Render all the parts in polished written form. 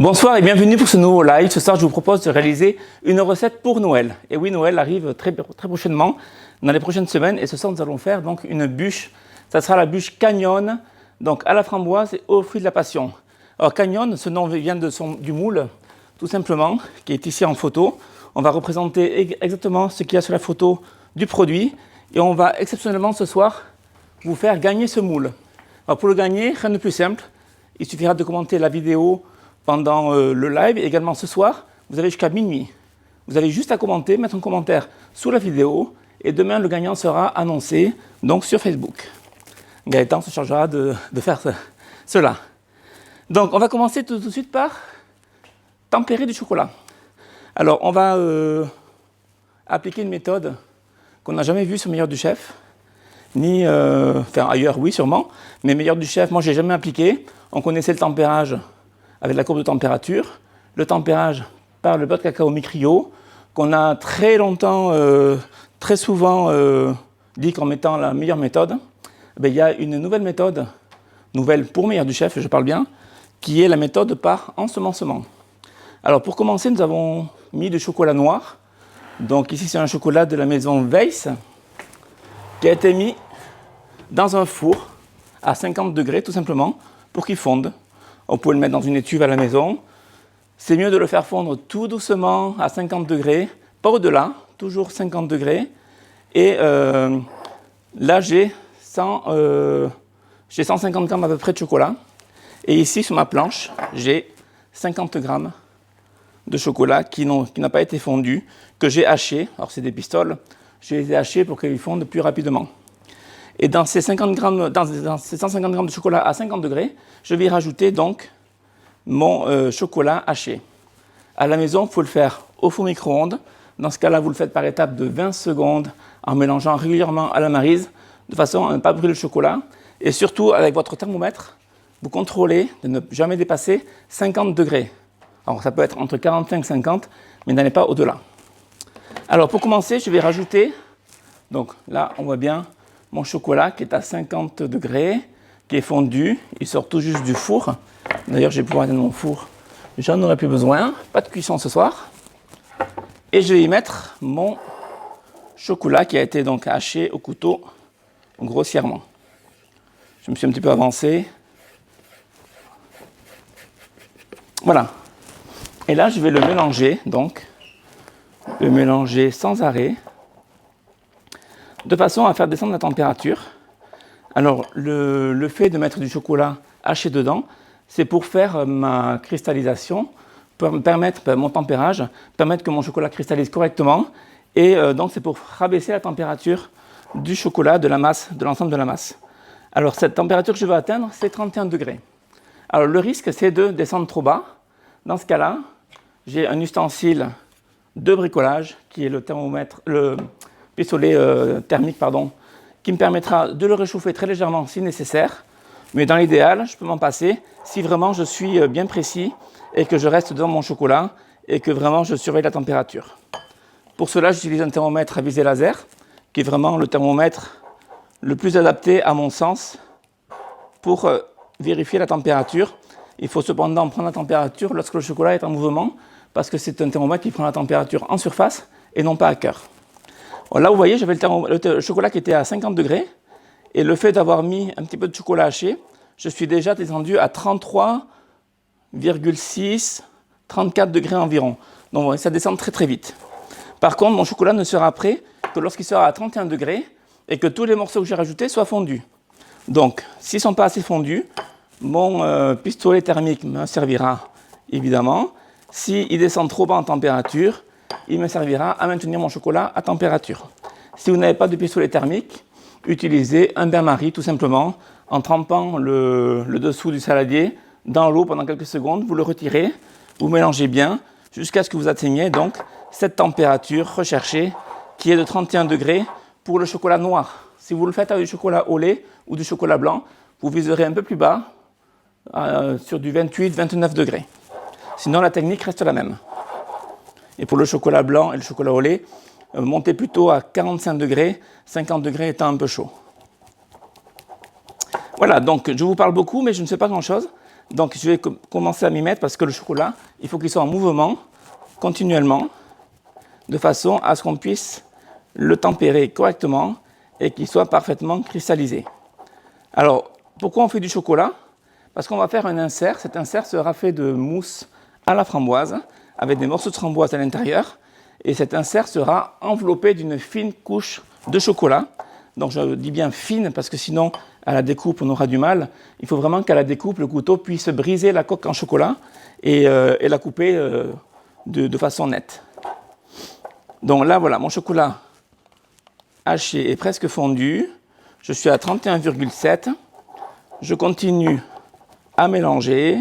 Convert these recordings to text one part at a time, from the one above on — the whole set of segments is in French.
Bonsoir et bienvenue pour ce nouveau live. Ce soir, je vous propose de réaliser une recette pour Noël. Et oui, Noël arrive très prochainement, dans les prochaines semaines. Et ce soir, nous allons faire donc une bûche. Ça sera la bûche Canyon, donc à la framboise et aux fruits de la passion. Alors Canyon, ce nom vient du moule, tout simplement, qui est ici en photo. On va représenter exactement ce qu'il y a sur la photo du produit. Et on va exceptionnellement ce soir vous faire gagner ce moule. Alors pour le gagner, rien de plus simple. Il suffira de commenter la vidéo pendant le live et également ce soir, vous avez jusqu'à minuit. Vous avez juste à commenter, mettre un commentaire sous la vidéo et demain le gagnant sera annoncé donc sur Facebook. Gaëtan se chargera de faire cela. Donc on va commencer tout de suite par tempérer du chocolat. Alors on va appliquer une méthode qu'on n'a jamais vue sur Meilleur du Chef, ni enfin ailleurs oui sûrement, mais Meilleur du Chef, moi je n'ai jamais appliqué. On connaissait le tempérage avec la courbe de température, le tempérage par le beurre de cacao mi-cryo, qu'on a très longtemps, très souvent dit qu'en mettant la meilleure méthode. Il y a une nouvelle méthode, nouvelle pour Meilleur du Chef, je parle bien, qui est la méthode par ensemencement. Alors pour commencer, nous avons mis du chocolat noir. Donc ici c'est un chocolat de la maison Weiss, qui a été mis dans un four à 50 degrés tout simplement, pour qu'il fonde. On peut le mettre dans une étuve à la maison. C'est mieux de le faire fondre tout doucement à 50 degrés, pas au-delà, toujours 50 degrés. Et là, j'ai 150 grammes à peu près de chocolat. Et ici, sur ma planche, j'ai 50 grammes de chocolat qui n'a pas été fondu, que j'ai haché. Alors, c'est des pistoles. Je les ai hachés pour qu'ils fondent plus rapidement. Et dans ces 150 grammes de chocolat à 50 degrés, je vais y rajouter donc mon chocolat haché. À la maison, il faut le faire au four micro-ondes. Dans ce cas-là, vous le faites par étapes de 20 secondes en mélangeant régulièrement à la maryse, de façon à ne pas brûler le chocolat. Et surtout, avec votre thermomètre, vous contrôlez de ne jamais dépasser 50 degrés. Alors, ça peut être entre 45 et 50, mais n'allez pas au-delà. Alors, pour commencer, je vais rajouter, donc là, on voit bien mon chocolat qui est à 50 degrés, qui est fondu, il sort tout juste du four. D'ailleurs, je vais pouvoir éteindre mon four, j'en aurai plus besoin, pas de cuisson ce soir. Et je vais y mettre mon chocolat qui a été donc haché au couteau grossièrement. Je me suis un petit peu avancé. Voilà. Et là, je vais le mélanger, donc, le mélanger sans arrêt, de façon à faire descendre la température. Alors, le fait de mettre du chocolat haché dedans, c'est pour faire ma cristallisation, pour me permettre, mon tempérage, permettre que mon chocolat cristallise correctement. Et donc, c'est pour rabaisser la température du chocolat, de la masse, de l'ensemble de la masse. Alors, cette température que je veux atteindre, c'est 31 degrés. Alors, le risque, c'est de descendre trop bas. Dans ce cas-là, j'ai un ustensile de bricolage, qui est le thermomètre, le pistolet thermique, qui me permettra de le réchauffer très légèrement si nécessaire. Mais dans l'idéal, je peux m'en passer si vraiment je suis bien précis et que je reste devant mon chocolat et que vraiment je surveille la température. Pour cela, j'utilise un thermomètre à visée laser, qui est vraiment le thermomètre le plus adapté à mon sens pour vérifier la température. Il faut cependant prendre la température lorsque le chocolat est en mouvement, parce que c'est un thermomètre qui prend la température en surface et non pas à cœur. Là, vous voyez, j'avais le chocolat qui était à 50 degrés. Et le fait d'avoir mis un petit peu de chocolat haché, je suis déjà descendu à 33,6, 34 degrés environ. Donc, ça descend très très vite. Par contre, mon chocolat ne sera prêt que lorsqu'il sera à 31 degrés et que tous les morceaux que j'ai rajoutés soient fondus. Donc, s'ils ne sont pas assez fondus, mon pistolet thermique me servira évidemment. S'il descend trop bas en température, il me servira à maintenir mon chocolat à température. Si vous n'avez pas de pistolet thermique, utilisez un bain-marie tout simplement en trempant le dessous du saladier dans l'eau pendant quelques secondes. Vous le retirez, vous mélangez bien jusqu'à ce que vous atteigniez donc cette température recherchée qui est de 31 degrés pour le chocolat noir. Si vous le faites avec du chocolat au lait ou du chocolat blanc, vous viserez un peu plus bas sur du 28-29 degrés. Sinon, la technique reste la même. Et pour le chocolat blanc et le chocolat au lait, montez plutôt à 45 degrés, 50 degrés étant un peu chaud. Voilà, donc je vous parle beaucoup, mais je ne fais pas grand-chose. Donc je vais commencer à m'y mettre parce que le chocolat, il faut qu'il soit en mouvement continuellement, de façon à ce qu'on puisse le tempérer correctement et qu'il soit parfaitement cristallisé. Alors, pourquoi on fait du chocolat? Parce qu'on va faire un insert. Cet insert sera fait de mousse à la framboise, avec des morceaux de framboise à l'intérieur. Et cet insert sera enveloppé d'une fine couche de chocolat. Donc je dis bien fine, parce que sinon, à la découpe, on aura du mal. Il faut vraiment qu'à la découpe, le couteau puisse briser la coque en chocolat et la couper de façon nette. Donc là, voilà, mon chocolat haché est presque fondu. Je suis à 31,7. Je continue à mélanger.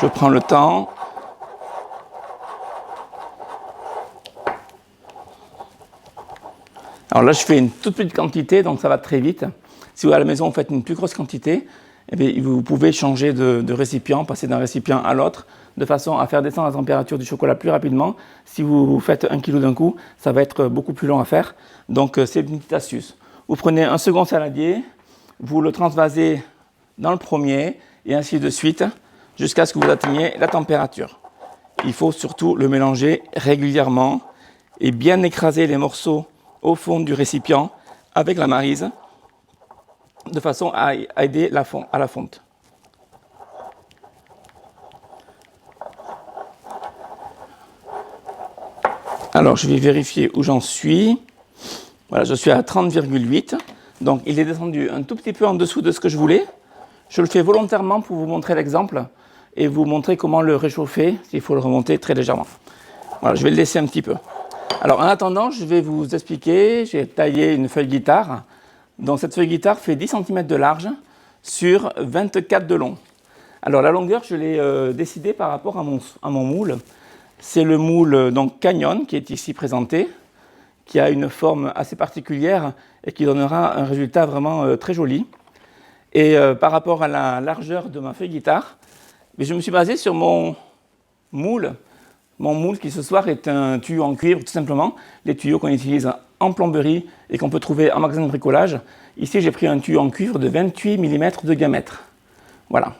Je prends le temps. Alors là, je fais une toute petite quantité, donc ça va très vite. Si vous, à la maison, vous faites une plus grosse quantité, eh bien, vous pouvez changer de récipient, passer d'un récipient à l'autre, de façon à faire descendre la température du chocolat plus rapidement. Si vous faites 1 kg d'un coup, ça va être beaucoup plus long à faire. Donc, c'est une petite astuce. Vous prenez un second saladier, vous le transvasez dans le premier, et ainsi de suite, jusqu'à ce que vous atteigniez la température. Il faut surtout le mélanger régulièrement et bien écraser les morceaux au fond du récipient avec la maryse, de façon à aider à la fonte. Alors, je vais vérifier où j'en suis. Voilà, je suis à 30,8. Donc, il est descendu un tout petit peu en dessous de ce que je voulais. Je le fais volontairement pour vous montrer l'exemple et vous montrer comment le réchauffer, s'il faut le remonter très légèrement. Voilà, je vais le laisser un petit peu. Alors, en attendant, je vais vous expliquer. J'ai taillé une feuille guitare. Donc, cette feuille guitare fait 10 cm de large sur 24 de long. Alors, la longueur, je l'ai décidée par rapport à mon moule. C'est le moule donc, Canyon qui est ici présenté, qui a une forme assez particulière et qui donnera un résultat vraiment très joli. Et par rapport à la largeur de ma feuille guitare, je me suis basé sur mon moule. Mon moule qui ce soir est un tuyau en cuivre, tout simplement. Les tuyaux qu'on utilise en plomberie et qu'on peut trouver en magasin de bricolage. Ici, j'ai pris un tuyau en cuivre de 28 mm de diamètre. Voilà.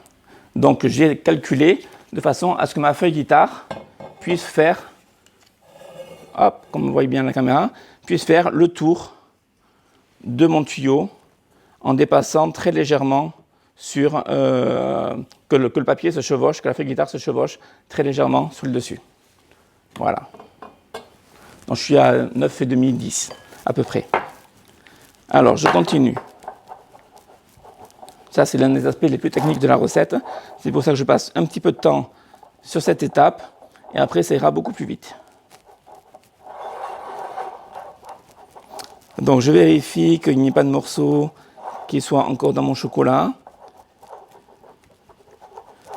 Donc, j'ai calculé de façon à ce que ma feuille guitare puisse faire, hop, comme vous voyez bien la caméra, puisse faire le tour de mon tuyau en dépassant très légèrement sur que le papier se chevauche, que la feuille guitare se chevauche très légèrement sur le dessus. Voilà. Donc je suis à 9,5, 10 à peu près. Alors je continue. Ça c'est l'un des aspects les plus techniques de la recette. C'est pour ça que je passe un petit peu de temps sur cette étape et après ça ira beaucoup plus vite. Donc je vérifie qu'il n'y ait pas de morceaux qui soient encore dans mon chocolat.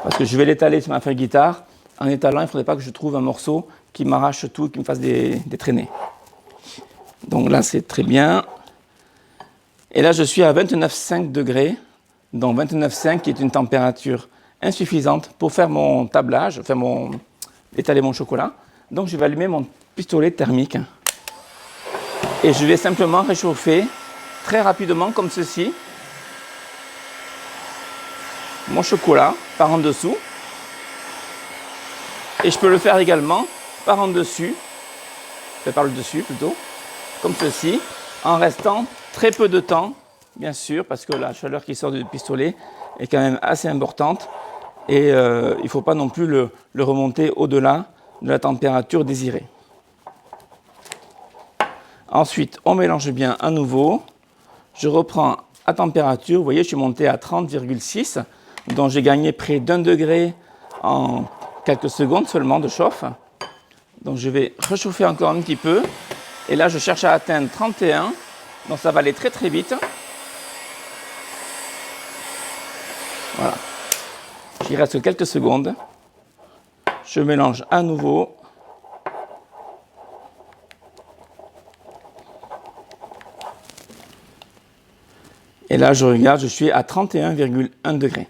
Parce que je vais l'étaler sur ma feuille guitare. En étalant, il ne faudrait pas que je trouve un morceau qui m'arrache tout, qui me fasse des traînées. Donc là, c'est très bien. Et là, je suis à 29,5 degrés. Donc 29,5 qui est une température insuffisante pour faire mon tablage, étaler mon chocolat. Donc je vais allumer mon pistolet thermique. Et je vais simplement réchauffer très rapidement, comme ceci, mon chocolat par en dessous. Et je peux le faire également par en dessus, par le dessus plutôt, comme ceci, en restant très peu de temps, bien sûr, parce que la chaleur qui sort du pistolet est quand même assez importante. Et il ne faut pas non plus le remonter au-delà de la température désirée. Ensuite, on mélange bien à nouveau. Je reprends à température. Vous voyez, je suis monté à 30,6, donc j'ai gagné près d'1 degré en quelques secondes seulement de chauffe. Donc je vais réchauffer encore un petit peu. Et là, je cherche à atteindre 31. Donc ça va aller très très vite. Voilà. Il reste quelques secondes. Je mélange à nouveau. Et là, je regarde, je suis à 31,1 degrés.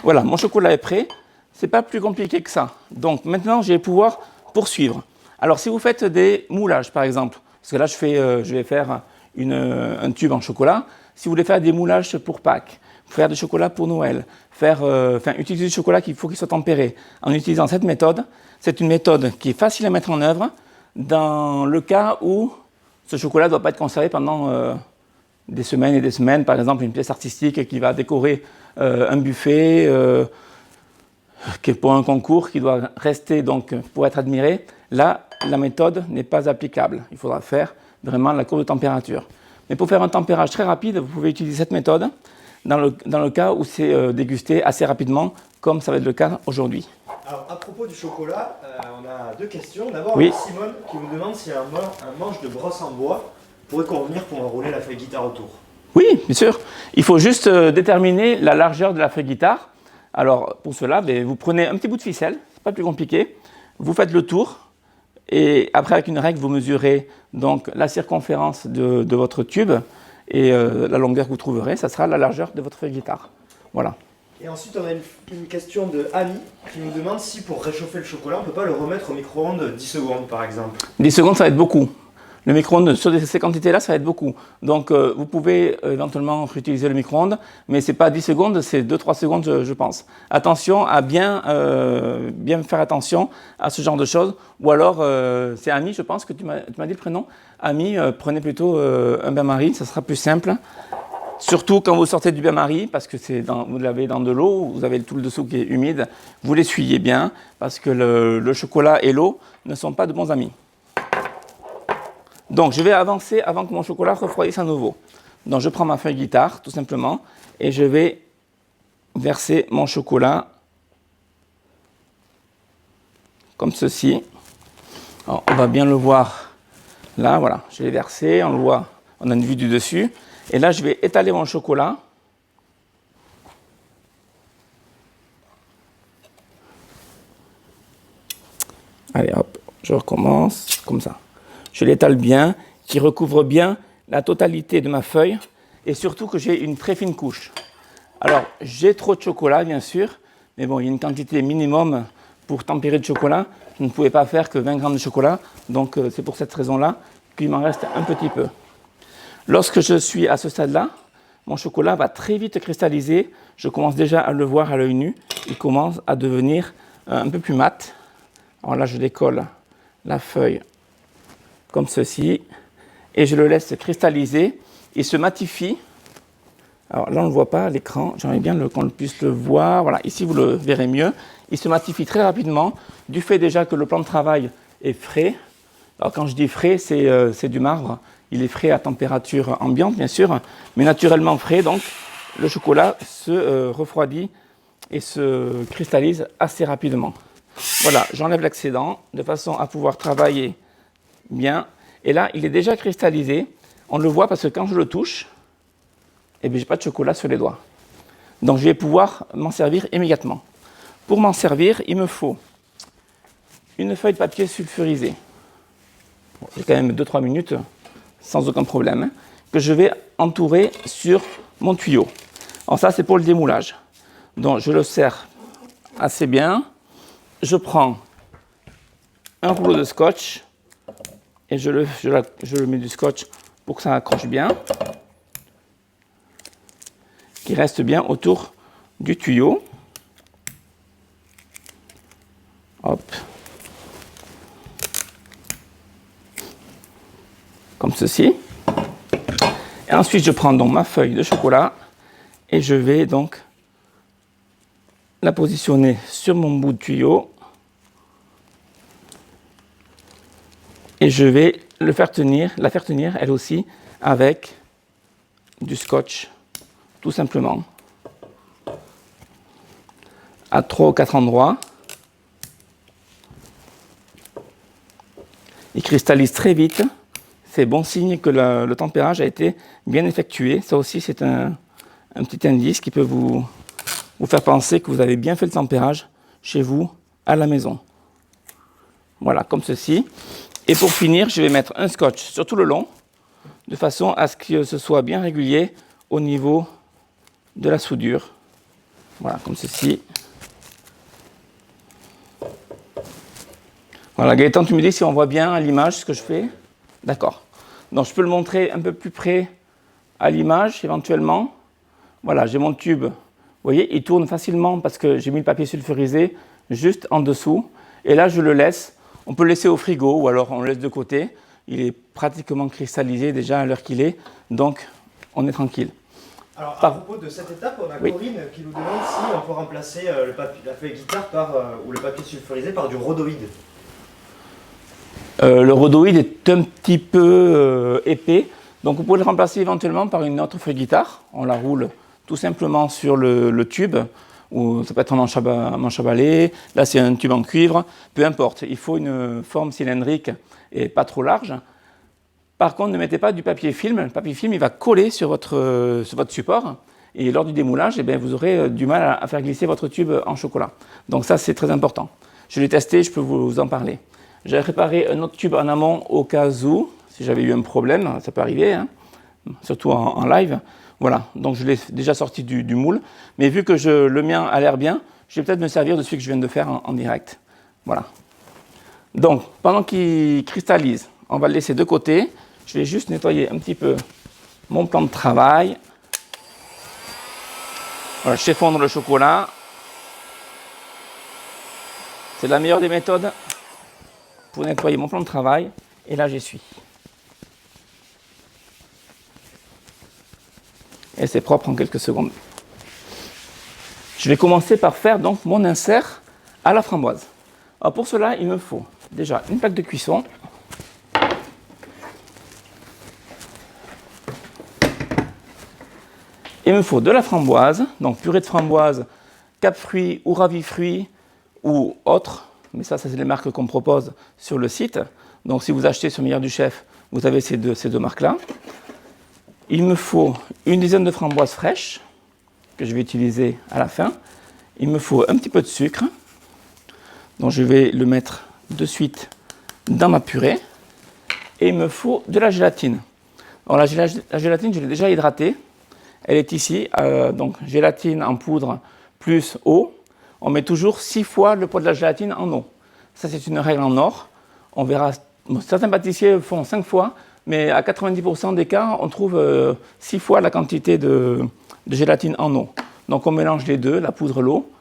Voilà, mon chocolat est prêt. Ce n'est pas plus compliqué que ça. Donc maintenant, je vais pouvoir poursuivre. Alors, si vous faites des moulages, par exemple, parce que là, je vais faire un tube en chocolat. Si vous voulez faire des moulages pour Pâques, faire du chocolat pour Noël, utiliser du chocolat qu'il faut qu'il soit tempéré. En utilisant cette méthode, c'est une méthode qui est facile à mettre en œuvre dans le cas où ce chocolat ne doit pas être conservé pendant des semaines et des semaines. Par exemple, une pièce artistique qui va décorer un buffet qui est pour un concours qui doit rester donc pour être admiré. Là, la méthode n'est pas applicable. Il faudra faire vraiment la courbe de température. Mais pour faire un tempérage très rapide, vous pouvez utiliser cette méthode dans le cas où c'est dégusté assez rapidement, comme ça va être le cas aujourd'hui. Alors, à propos du chocolat, on a deux questions. D'abord, oui. Simone qui vous demande si un manche de brosse en bois pourrait convenir pour enrouler la feuille guitare autour. Oui, bien sûr. Il faut juste déterminer la largeur de la feuille guitare. Alors, pour cela, vous prenez un petit bout de ficelle, c'est pas plus compliqué. Vous faites le tour. Et après, avec une règle, vous mesurez donc la circonférence de votre tube et la longueur que vous trouverez, ça sera la largeur de votre feuille guitare. Voilà. Et ensuite, on a une question de Annie qui nous demande si pour réchauffer le chocolat, on ne peut pas le remettre au micro-ondes 10 secondes par exemple. 10 secondes, ça va être beaucoup. Le micro-ondes, sur ces quantités-là, ça va être beaucoup. Donc, vous pouvez éventuellement utiliser le micro-ondes, mais ce n'est pas 10 secondes, c'est 2-3 secondes, je pense. Attention à bien faire attention à ce genre de choses. Ou alors, c'est Ami, je pense que tu m'as dit le prénom. Ami, prenez plutôt un bain-marie, ça sera plus simple. Surtout quand vous sortez du bain-marie, parce que vous l'avez dans de l'eau, vous avez tout le dessous qui est humide, vous l'essuyez bien, parce que le chocolat et l'eau ne sont pas de bons amis. Donc, je vais avancer avant que mon chocolat refroidisse à nouveau. Donc, je prends ma feuille guitare, tout simplement, et je vais verser mon chocolat comme ceci. Alors, on va bien le voir là, voilà, je l'ai versé, on le voit, on a une vue du dessus. Et là, je vais étaler mon chocolat. Allez, hop, je recommence, comme ça. Je l'étale bien, qui recouvre bien la totalité de ma feuille, et surtout que j'ai une très fine couche. Alors, j'ai trop de chocolat, bien sûr, mais bon, il y a une quantité minimum pour tempérer le chocolat. Je ne pouvais pas faire que 20 grammes de chocolat, donc c'est pour cette raison-là qu'il m'en reste un petit peu. Lorsque je suis à ce stade-là, mon chocolat va très vite cristalliser. Je commence déjà à le voir à l'œil nu. Il commence à devenir un peu plus mat. Alors là, je décolle la feuille comme ceci et je le laisse cristalliser. Il se matifie. Alors là, on ne le voit pas à l'écran. J'aimerais bien qu'on puisse le voir. Voilà, ici, vous le verrez mieux. Il se matifie très rapidement du fait déjà que le plan de travail est frais. Alors quand je dis frais, c'est du marbre. Il est frais à température ambiante, bien sûr, mais naturellement frais. Donc, le chocolat se refroidit et se cristallise assez rapidement. Voilà, j'enlève l'excédent de façon à pouvoir travailler bien. Et là, il est déjà cristallisé. On le voit parce que quand je le touche, je n'ai pas de chocolat sur les doigts. Donc, je vais pouvoir m'en servir immédiatement. Pour m'en servir, il me faut une feuille de papier sulfurisé. Bon, j'ai quand même 2-3 minutes, sans aucun problème, que je vais entourer sur mon tuyau. Alors ça, c'est pour le démoulage. Donc, je le serre assez bien. Je prends un rouleau de scotch et je le mets du scotch pour que ça accroche bien, qui reste bien autour du tuyau. Hop. Comme ceci. Et ensuite, je prends donc ma feuille de chocolat et je vais donc la positionner sur mon bout de tuyau et je vais la faire tenir elle aussi avec du scotch, tout simplement, à 3 ou 4 endroits. Il cristallise très vite. C'est bon signe que le tempérage a été bien effectué. Ça aussi, c'est un petit indice qui peut vous faire penser que vous avez bien fait le tempérage chez vous, à la maison. Voilà, comme ceci. Et pour finir, je vais mettre un scotch sur tout le long, de façon à ce que ce soit bien régulier au niveau de la soudure. Voilà, comme ceci. Voilà, Gaëtan, tu me dis si on voit bien à l'image ce que je fais. D'accord. Donc, je peux le montrer un peu plus près à l'image, éventuellement. Voilà, j'ai mon tube. Vous voyez, il tourne facilement parce que j'ai mis le papier sulfurisé juste en dessous. Et là, je le laisse. On peut le laisser au frigo ou alors on le laisse de côté. Il est pratiquement cristallisé déjà à l'heure qu'il est. Donc, on est tranquille. Alors, à propos de cette étape, on a Corinne qui nous demande si on peut remplacer la feuille guitare ou le papier sulfurisé par du rhodoïde. Le rhodoïde est un petit peu épais. Donc, vous pouvez le remplacer éventuellement par une autre feuille guitare. On la roule tout simplement sur le tube. Ou ça peut être un manche à balai. Là, c'est un tube en cuivre. Peu importe. Il faut une forme cylindrique et pas trop large. Par contre, ne mettez pas du papier film. Le papier film, il va coller sur votre support. Et lors du démoulage, eh bien, vous aurez du mal à faire glisser votre tube en chocolat. Donc ça, c'est très important. Je l'ai testé, je peux vous en parler. J'ai préparé un autre tube en amont au cas où, si j'avais eu un problème, ça peut arriver, hein, surtout en live. Voilà, donc je l'ai déjà sorti du moule. Mais vu que le mien a l'air bien, je vais peut-être me servir de celui que je viens de faire en direct. Voilà. Donc, pendant qu'il cristallise, on va le laisser de côté. Je vais juste nettoyer un petit peu mon plan de travail. Voilà, je fais fondre le chocolat. C'est la meilleure des méthodes pour nettoyer mon plan de travail. Et là, j'y suis. Et c'est propre en quelques secondes. Je vais commencer par faire donc mon insert à la framboise. Alors pour cela, il me faut déjà une plaque de cuisson. Il me faut de la framboise, donc purée de framboise, Cap Fruits ou Ravi Fruits ou autre, mais ça c'est les marques qu'on propose sur le site. Donc si vous achetez sur Meilleur du Chef, vous avez ces deux marques-là. Il me faut une dizaine de framboises fraîches, que je vais utiliser à la fin. Il me faut un petit peu de sucre, donc je vais le mettre de suite dans ma purée. Et il me faut de la gélatine. Alors la gélatine, je l'ai déjà hydratée. Elle est ici, donc gélatine en poudre plus eau. On met toujours 6 fois le poids de la gélatine en eau. Ça, c'est une règle en or. On verra, certains pâtissiers font 5 fois, mais à 90% des cas, on trouve 6 fois la quantité de gélatine en eau. Donc on mélange les deux, la poudre et l'eau.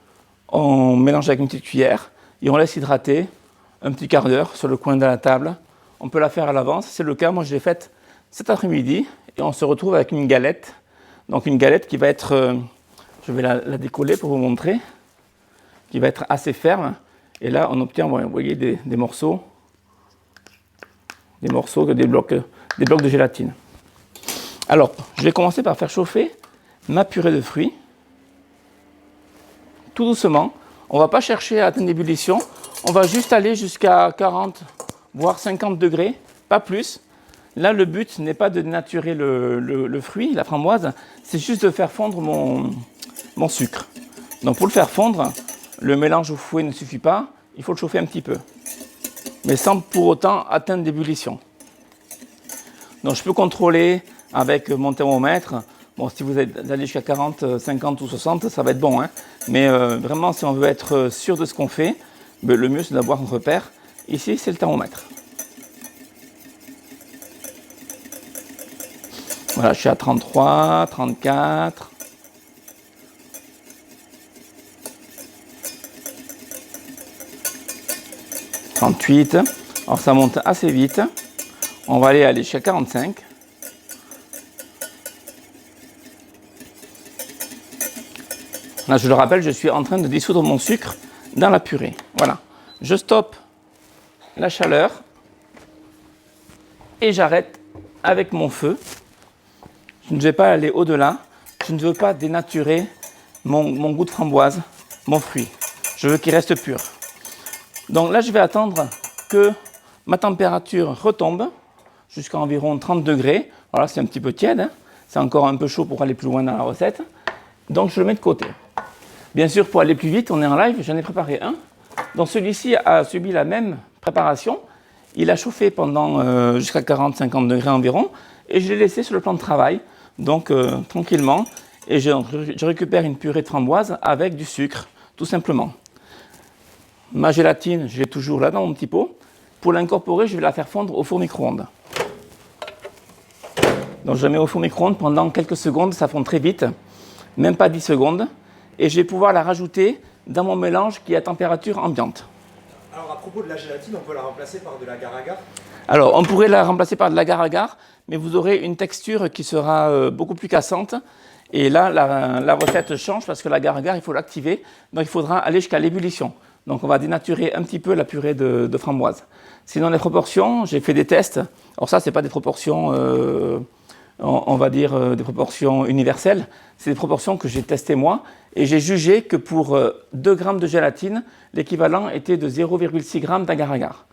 On mélange avec une petite cuillère et on laisse hydrater un petit quart d'heure sur le coin de la table. On peut la faire à l'avance. C'est le cas, moi je l'ai faite cet après-midi et on se retrouve avec une galette. Donc une galette qui va être, je vais la décoller pour vous montrer, qui va être assez ferme. Et là, on obtient, vous voyez, des morceaux, des blocs de gélatine. Alors, je vais commencer par faire chauffer ma purée de fruits, tout doucement. On ne va pas chercher à atteindre l'ébullition, on va juste aller jusqu'à 40, voire 50 degrés, pas plus. Là, le but n'est pas de dénaturer le fruit, la framboise, c'est juste de faire fondre mon sucre. Donc pour le faire fondre, le mélange au fouet ne suffit pas, il faut le chauffer un petit peu, mais sans pour autant atteindre l'ébullition. Donc je peux contrôler avec mon thermomètre. Bon, si vous allez jusqu'à 40, 50 ou 60, ça va être bon, hein. Mais vraiment, si on veut être sûr de ce qu'on fait, le mieux c'est d'avoir un repère. Ici, c'est le thermomètre. Voilà, je suis à 33, 34. « 38. Alors ça monte assez vite. On va aller jusqu'à 45. Là, je le rappelle, je suis en train de dissoudre mon sucre dans la purée. Voilà. Je stoppe la chaleur et j'arrête avec mon feu. Je ne vais pas aller au-delà. Je ne veux pas dénaturer mon goût de framboise, mon fruit. Je veux qu'il reste pur. Donc là, je vais attendre que ma température retombe jusqu'à environ 30 degrés. Alors là, c'est un petit peu tiède, hein. C'est encore un peu chaud pour aller plus loin dans la recette. Donc je le mets de côté. Bien sûr, pour aller plus vite, on est en live, j'en ai préparé un. Donc celui-ci a subi la même préparation. Il a chauffé pendant jusqu'à 40-50 degrés environ. Et je l'ai laissé sur le plan de travail, donc tranquillement. Et je récupère une purée de framboise avec du sucre, tout simplement. Ma gélatine, je l'ai toujours là dans mon petit pot. Pour l'incorporer, je vais la faire fondre au four micro-ondes. Donc je la mets au four micro-ondes pendant quelques secondes, ça fond très vite. même pas 10 secondes, et je vais pouvoir la rajouter dans mon mélange qui est à température ambiante. Alors à propos de la gélatine, on peut la remplacer par de l'agar-agar? Alors, on pourrait la remplacer par de l'agar-agar, mais vous aurez une texture qui sera beaucoup plus cassante. Et là, la recette change parce que l'agar-agar, il faut l'activer. Donc, il faudra aller jusqu'à l'ébullition. Donc, on va dénaturer un petit peu la purée de framboise. Sinon, les proportions, j'ai fait des tests. Alors ça, ce n'est pas des proportions, on va dire, des proportions universelles. C'est des proportions que j'ai testées moi. Et j'ai jugé que pour 2 grammes de gélatine, l'équivalent était de 0,6 g d'agar-agar.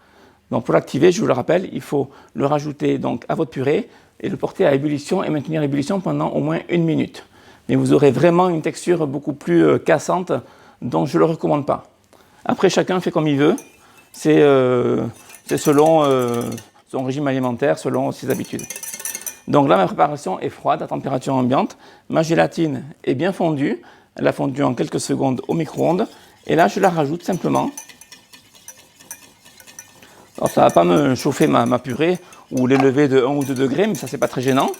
Donc pour l'activer, je vous le rappelle, il faut le rajouter donc à votre purée et le porter à ébullition et maintenir l'ébullition pendant au moins 1 minute. Mais vous aurez vraiment une texture beaucoup plus cassante, donc je ne le recommande pas. Après, chacun fait comme il veut. C'est selon son régime alimentaire, selon ses habitudes. Donc là, ma préparation est froide à température ambiante. Ma gélatine est bien fondue. Elle a fondu en quelques secondes au micro-ondes. Et là, je la rajoute simplement. Alors, ça ne va pas me chauffer ma purée ou l'élever de 1 ou 2 degrés, mais ça, c'est pas très gênant.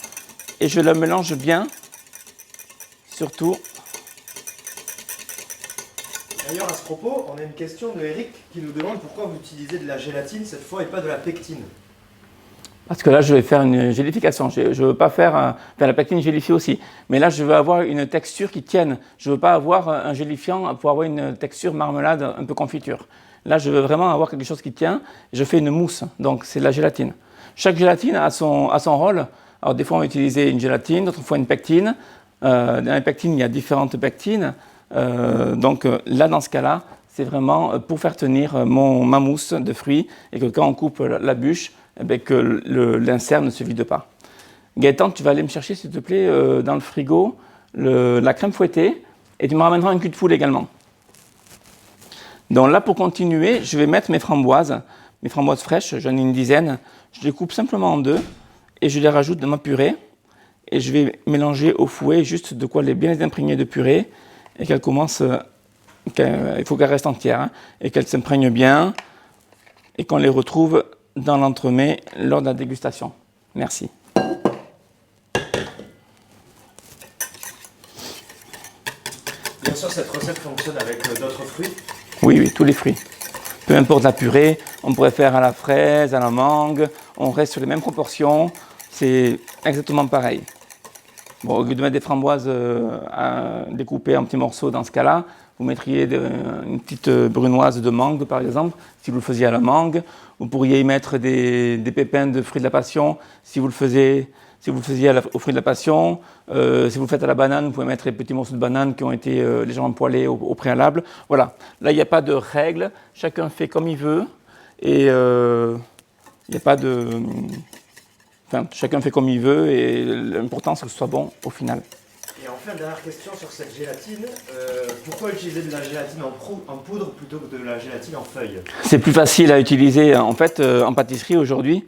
Et je la mélange bien, surtout. D'ailleurs, à ce propos, on a une question de Eric qui nous demande pourquoi vous utilisez de la gélatine cette fois et pas de la pectine. Parce que là, je vais faire une gélification. Je ne veux pas faire la pectine gélifiée aussi. Mais là, je veux avoir une texture qui tienne. Je ne veux pas avoir un gélifiant pour avoir une texture marmelade, un peu confiture. Là, je veux vraiment avoir quelque chose qui tient. Je fais une mousse, donc c'est de la gélatine. Chaque gélatine a son rôle. Alors, des fois, on va utiliser une gélatine, d'autres fois une pectine. Dans les pectines, il y a différentes pectines. Donc là, dans ce cas-là, c'est vraiment pour faire tenir ma mousse de fruits et que quand on coupe la bûche, eh bien, que l'insert ne se vide pas. Gaëtan, tu vas aller me chercher, s'il te plaît, dans le frigo, la crème fouettée et tu me ramèneras un cul de poule également. Donc là, pour continuer, je vais mettre mes framboises fraîches, j'en ai une dizaine. Je les coupe simplement en 2 et je les rajoute dans ma purée. Et je vais mélanger au fouet juste de quoi bien les imprégner de purée et qu'elle commence, il faut qu'elle reste entière, hein, et qu'elle s'imprègne bien et qu'on les retrouve dans l'entremets lors de la dégustation. Merci. Bien sûr, cette recette fonctionne avec d'autres fruits. Oui, tous les fruits. Peu importe la purée, on pourrait faire à la fraise, à la mangue, on reste sur les mêmes proportions, c'est exactement pareil. Bon, au lieu de mettre des framboises découpées en petits morceaux dans ce cas-là, vous mettriez une petite brunoise de mangue par exemple, si vous le faisiez à la mangue. Vous pourriez y mettre des pépins de fruits de la passion si vous le faisiez aux fruits de la passion. Si vous le faites à la banane, vous pouvez mettre des petits morceaux de banane qui ont été légèrement poêlés au préalable. Voilà, là il n'y a pas de règle, chacun fait comme il veut et il n'y a pas de... Enfin, chacun fait comme il veut et l'important c'est que ce soit bon au final. Et enfin, dernière question sur cette gélatine. Pourquoi utiliser de la gélatine en poudre plutôt que de la gélatine en feuille? C'est plus facile à utiliser. En fait, en pâtisserie aujourd'hui,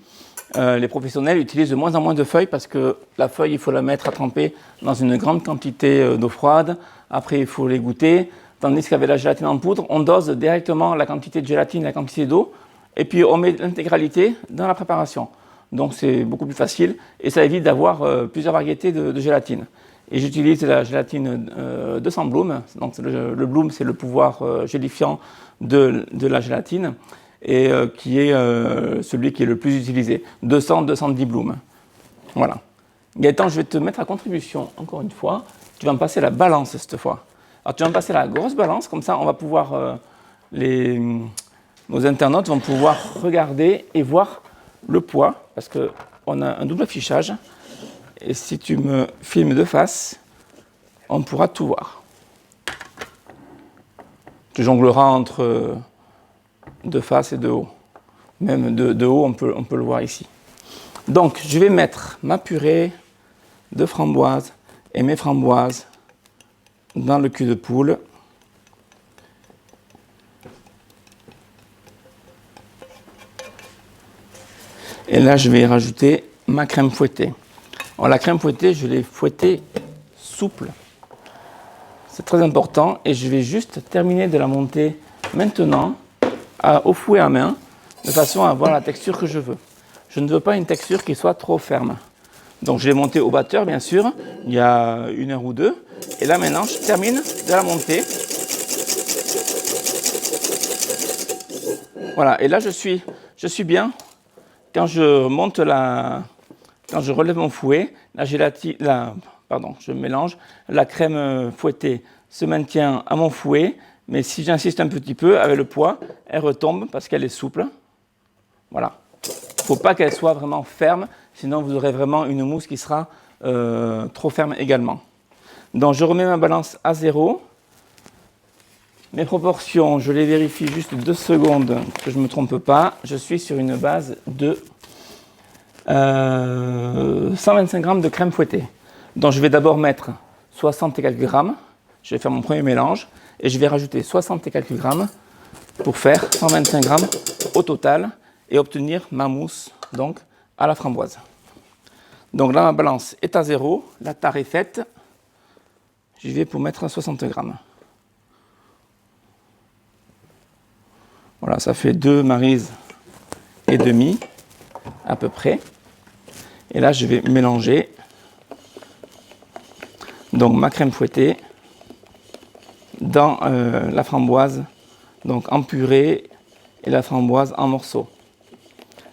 les professionnels utilisent de moins en moins de feuilles parce que la feuille, il faut la mettre à tremper dans une grande quantité d'eau froide. Après, il faut les goûter. Tandis qu'avec la gélatine en poudre, on dose directement la quantité de gélatine, la quantité d'eau, et puis on met l'intégralité dans la préparation. Donc c'est beaucoup plus facile et ça évite d'avoir plusieurs variétés de gélatine. Et j'utilise la gélatine de Sandbloom. Donc le Bloom, c'est le pouvoir gélifiant de la gélatine et qui est celui qui est le plus utilisé. 210 Bloom. Voilà. Gaëtan, je vais te mettre à contribution encore une fois. Tu vas me passer la balance cette fois. Alors tu vas me passer la grosse balance, comme ça on va pouvoir, nos internautes vont pouvoir regarder et voir le poids, parce qu'on a un double affichage. Et si tu me filmes de face, on pourra tout voir. Tu jongleras entre de face et de haut. Même de haut, on peut le voir ici. Donc, je vais mettre ma purée de framboises et mes framboises dans le cul de poule. Et là, je vais y rajouter ma crème fouettée. Alors, la crème fouettée, je l'ai fouettée souple. C'est très important. Et je vais juste terminer de la monter maintenant au fouet à main, de façon à avoir la texture que je veux. Je ne veux pas une texture qui soit trop ferme. Donc, je l'ai montée au batteur, bien sûr, il y a 1 heure ou 2. Et là maintenant, je termine de la monter. Voilà, et là je suis bien. Quand je monte quand je relève mon fouet, je mélange. La crème fouettée se maintient à mon fouet, mais si j'insiste un petit peu avec le poids, elle retombe parce qu'elle est souple. Voilà. Il ne faut pas qu'elle soit vraiment ferme, sinon vous aurez vraiment une mousse qui sera trop ferme également. Donc je remets ma balance à 0. Mes proportions, je les vérifie juste 2 secondes, que je ne me trompe pas. Je suis sur une base de 125 g de crème fouettée. Donc je vais d'abord mettre 60 et quelques grammes. Je vais faire mon premier mélange. Et je vais rajouter 60 et quelques grammes pour faire 125 g au total et obtenir ma mousse donc, à la framboise. Donc là, ma balance est à 0. La tare est faite. J'y vais pour mettre 60 grammes. Voilà, ça fait 2 marises et demi, à peu près. Et là, je vais mélanger donc ma crème fouettée dans la framboise, donc en purée, et la framboise en morceaux.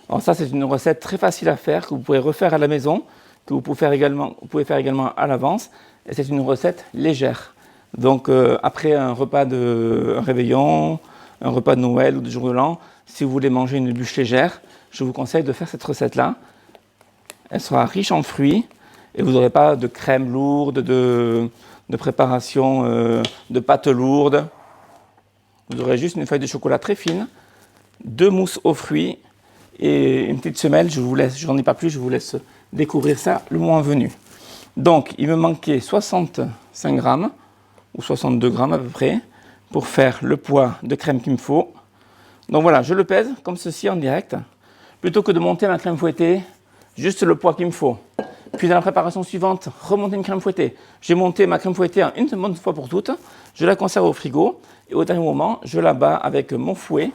Alors ça, c'est une recette très facile à faire, que vous pouvez refaire à la maison, que vous pouvez faire également à l'avance. Et c'est une recette légère. Donc après un repas de réveillon, un repas de Noël ou de jour de l'an, si vous voulez manger une bûche légère, je vous conseille de faire cette recette-là. Elle sera riche en fruits et vous n'aurez pas de crème lourde, de préparation de pâte lourde. Vous aurez juste une feuille de chocolat très fine, 2 mousses aux fruits et une petite semelle. Je n'en ai pas plus, je vous laisse découvrir ça le moment venu. Donc, il me manquait 65 grammes ou 62 grammes à peu près pour faire le poids de crème qu'il me faut. Donc voilà, je le pèse comme ceci en direct. Plutôt que de monter ma crème fouettée, juste le poids qu'il me faut. Puis dans la préparation suivante, remonter une crème fouettée. J'ai monté ma crème fouettée en une bonne fois pour toutes. Je la conserve au frigo et au dernier moment, je la bats avec mon fouet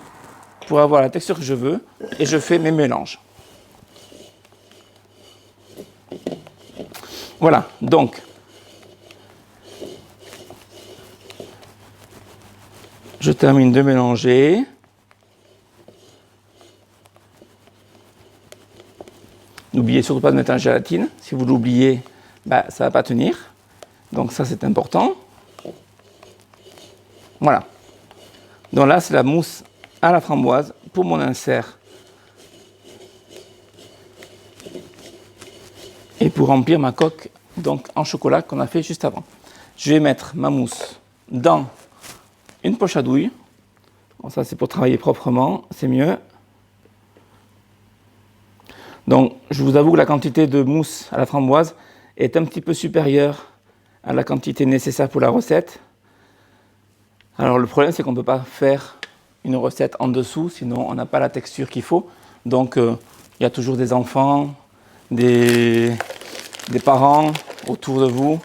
pour avoir la texture que je veux et je fais mes mélanges. Voilà, donc je termine de mélanger. N'oubliez surtout pas de mettre en gélatine. Si vous l'oubliez, ça ne va pas tenir. Donc ça, c'est important. Voilà. Donc là, c'est la mousse à la framboise pour mon insert. Et pour remplir ma coque donc, en chocolat qu'on a fait juste avant. Je vais mettre ma mousse dans une poche à douille. Bon, ça, c'est pour travailler proprement, c'est mieux. Donc, je vous avoue que la quantité de mousse à la framboise est un petit peu supérieure à la quantité nécessaire pour la recette. Alors, le problème, c'est qu'on ne peut pas faire une recette en dessous, sinon on n'a pas la texture qu'il faut. Donc, il y a toujours des enfants, des parents autour de vous,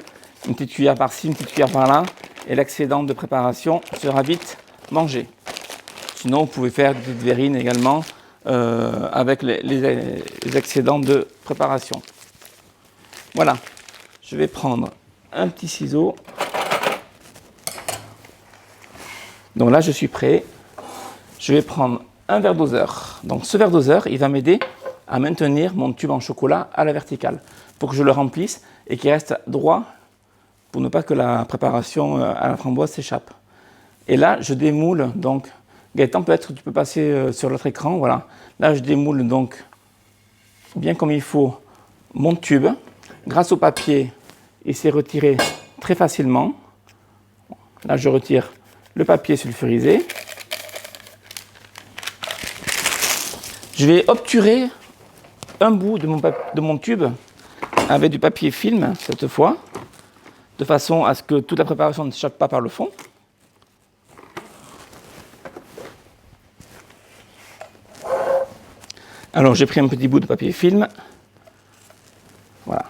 une petite cuillère par-ci, une petite cuillère par-là, et l'excédent de préparation sera vite mangé. Sinon, vous pouvez faire des petites verrines également, avec les excédents de préparation. Voilà, je vais prendre un petit ciseau. Donc là, je suis prêt. Je vais prendre un verre doseur. Donc ce verre doseur, il va m'aider à maintenir mon tube en chocolat à la verticale pour que je le remplisse et qu'il reste droit pour ne pas que la préparation à la framboise s'échappe. Et là, je démoule donc. Gaëtan, peut-être que tu peux passer sur l'autre écran. Voilà. Là, je démoule donc bien comme il faut mon tube. Grâce au papier, il s'est retiré très facilement. Là, je retire le papier sulfurisé. Je vais obturer un bout de mon tube avec du papier film cette fois, de façon à ce que toute la préparation ne s'échappe pas par le fond. Alors j'ai pris un petit bout de papier film, voilà,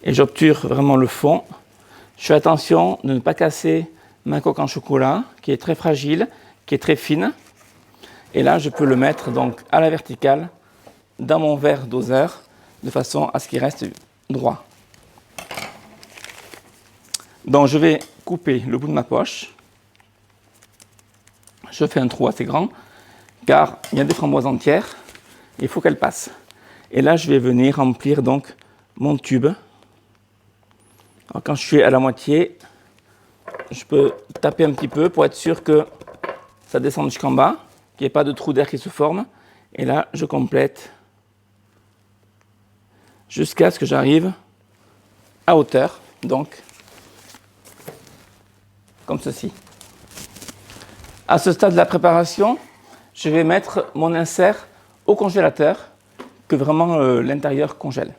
et j'obture vraiment le fond. Je fais attention de ne pas casser ma coque en chocolat, qui est très fragile, qui est très fine. Et là, je peux le mettre donc à la verticale dans mon verre doseur, de façon à ce qu'il reste droit. Donc je vais couper le bout de ma poche. Je fais un trou assez grand, car il y a des framboises entières, il faut qu'elles passent. Et là, je vais venir remplir donc mon tube. Alors, quand je suis à la moitié, je peux taper un petit peu pour être sûr que ça descende jusqu'en bas, qu'il n'y ait pas de trou d'air qui se forme. Et là, je complète jusqu'à ce que j'arrive à hauteur, donc comme ceci. À ce stade de la préparation, je vais mettre mon insert au congélateur, que vraiment l'intérieur congèle.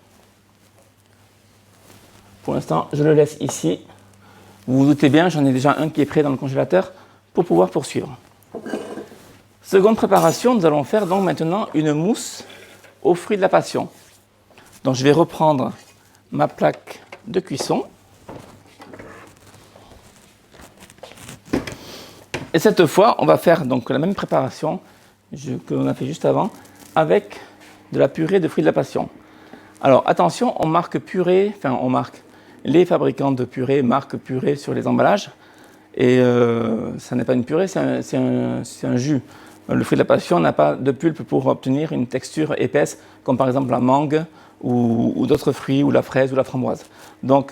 Pour l'instant, je le laisse ici. Vous vous doutez bien, j'en ai déjà un qui est prêt dans le congélateur pour pouvoir poursuivre. Seconde préparation, nous allons faire donc maintenant une mousse aux fruits de la passion. Donc je vais reprendre ma plaque de cuisson. Et cette fois, on va faire donc la même préparation que l'on a fait juste avant avec de la purée de fruits de la passion. Alors attention, on marque purée, les fabricants de purée marquent purée sur les emballages. Et ça n'est pas une purée, c'est un jus. Le fruit de la passion n'a pas de pulpe pour obtenir une texture épaisse, comme par exemple la mangue ou d'autres fruits, ou la fraise ou la framboise. Donc,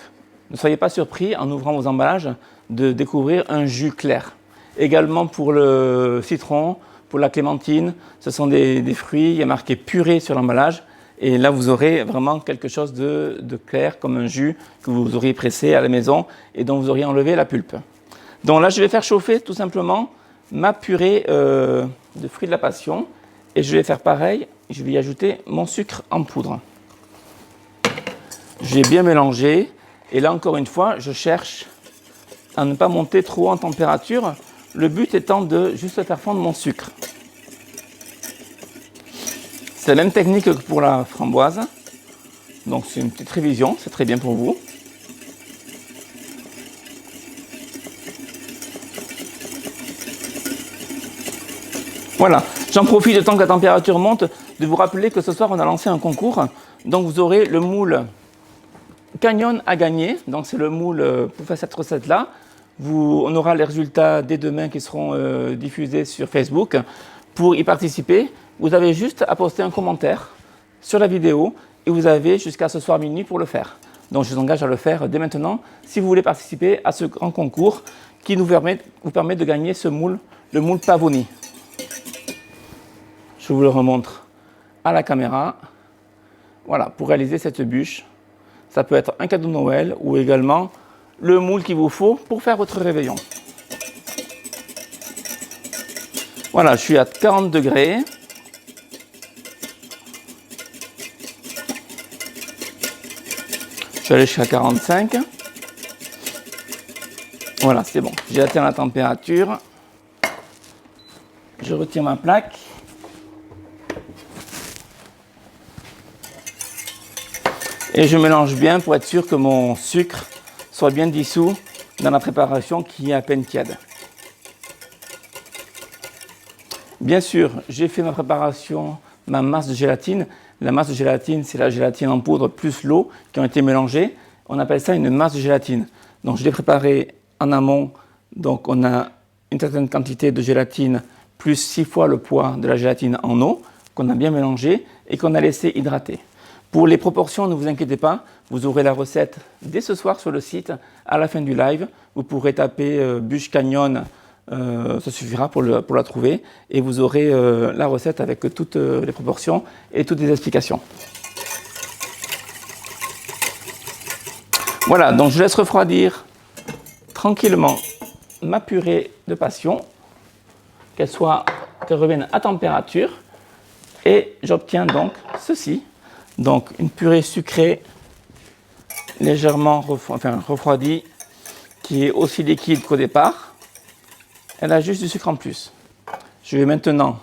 ne soyez pas surpris en ouvrant vos emballages de découvrir un jus clair. Également pour le citron, pour la clémentine, ce sont des fruits, il y a marqué purée sur l'emballage. Et là, vous aurez vraiment quelque chose de clair, comme un jus que vous auriez pressé à la maison et dont vous auriez enlevé la pulpe. Donc là, je vais faire chauffer tout simplement ma purée de fruits de la passion. Et je vais faire pareil, je vais y ajouter mon sucre en poudre. Je vais bien mélanger. Et là, encore une fois, je cherche à ne pas monter trop en température. Le but étant de juste faire fondre mon sucre. C'est la même technique que pour la framboise. Donc c'est une petite révision, c'est très bien pour vous. Voilà, j'en profite le temps que la température monte de vous rappeler que ce soir on a lancé un concours. Donc vous aurez le moule Canyon à gagner. Donc c'est le moule pour faire cette recette-là. On aura les résultats dès demain qui seront diffusés sur Facebook. Pour y participer, vous avez juste à poster un commentaire sur la vidéo et vous avez jusqu'à ce soir minuit pour le faire. Donc je vous engage à le faire dès maintenant si vous voulez participer à ce grand concours qui vous permet de gagner ce moule, le moule Pavoni. Je vous le remontre à la caméra. Voilà, pour réaliser cette bûche, ça peut être un cadeau de Noël ou également le moule qu'il vous faut pour faire votre réveillon. Voilà, je suis à 40 degrés. Je vais aller jusqu'à 45. Voilà, c'est bon. J'ai atteint la température. Je retire ma plaque. Et je mélange bien pour être sûr que mon sucre soit bien dissous dans la préparation qui est à peine tiède. Bien sûr, j'ai fait ma préparation, ma masse de gélatine. La masse de gélatine, c'est la gélatine en poudre plus l'eau qui ont été mélangées. On appelle ça une masse de gélatine. Donc je l'ai préparée en amont. Donc on a une certaine quantité de gélatine plus 6 fois le poids de la gélatine en eau qu'on a bien mélangée et qu'on a laissé hydrater. Pour les proportions, ne vous inquiétez pas, vous aurez la recette dès ce soir sur le site. À la fin du live, vous pourrez taper bûche Canyon, ça suffira pour la trouver. Et vous aurez la recette avec toutes les proportions et toutes les explications. Voilà, donc je laisse refroidir tranquillement ma purée de passion, qu'elle revienne à température. Et j'obtiens donc ceci. Donc une purée sucrée légèrement refroidie qui est aussi liquide qu'au départ. Elle a juste du sucre en plus. Je vais maintenant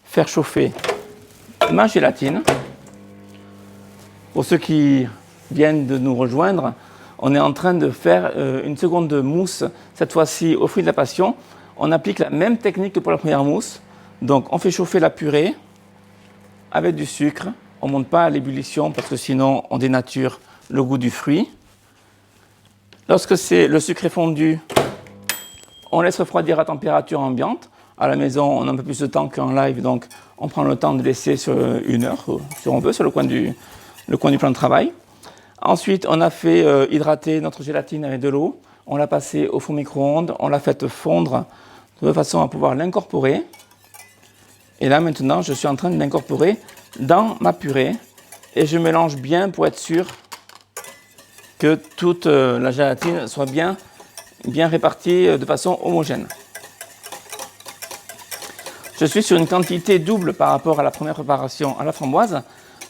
faire chauffer ma gélatine. Pour ceux qui viennent de nous rejoindre, on est en train de faire une seconde mousse, cette fois-ci aux fruits de la passion. On applique la même technique que pour la première mousse. Donc on fait chauffer la purée avec du sucre. On ne monte pas à l'ébullition parce que sinon on dénature le goût du fruit. Lorsque le sucre est fondu, on laisse refroidir à température ambiante. À la maison, on a un peu plus de temps qu'en live, donc on prend le temps de laisser sur 1 heure, si on veut, sur le coin du plan de travail. Ensuite, on a fait hydrater notre gélatine avec de l'eau. On l'a passée au four micro-ondes. On l'a fait fondre de façon à pouvoir l'incorporer. Et là, maintenant, je suis en train de l'incorporer dans ma purée. Et je mélange bien pour être sûr que toute la gélatine soit bien répartie de façon homogène. Je suis sur une quantité double par rapport à la première préparation à la framboise.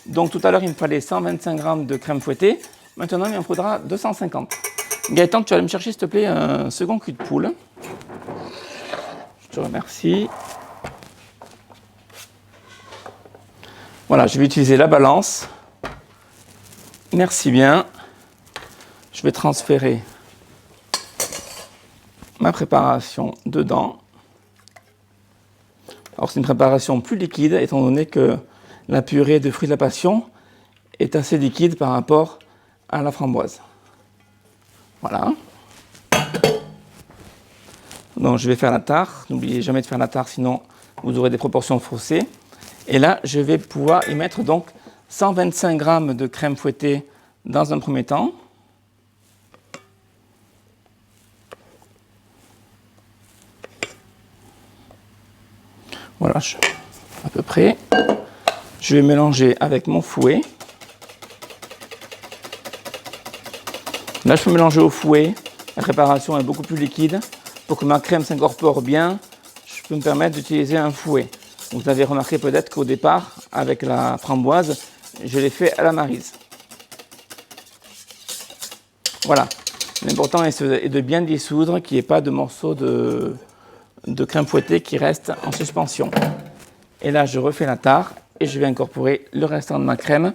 Donc tout à l'heure, il me fallait 125 g de crème fouettée. Maintenant, il en faudra 250. Gaëtan, tu vas aller me chercher, s'il te plaît, un second cul de poule. Je te remercie. Voilà, je vais utiliser la balance. Merci bien. Je vais transférer ma préparation dedans. Alors c'est une préparation plus liquide étant donné que la purée de fruits de la passion est assez liquide par rapport à la framboise. Voilà. Donc je vais faire la tare. N'oubliez jamais de faire la tare, sinon vous aurez des proportions faussées. Et là, je vais pouvoir y mettre donc 125 g de crème fouettée dans un premier temps. Voilà, à peu près. Je vais mélanger avec mon fouet. Là, je peux mélanger au fouet. La préparation est beaucoup plus liquide. Pour que ma crème s'incorpore bien, je peux me permettre d'utiliser un fouet. Vous avez remarqué peut-être qu'au départ, avec la framboise, je l'ai fait à la maryse. Voilà. L'important est de bien dissoudre, qu'il n'y ait pas de morceaux de crème fouettée qui restent en suspension. Et là, je refais la tare et je vais incorporer le restant de ma crème.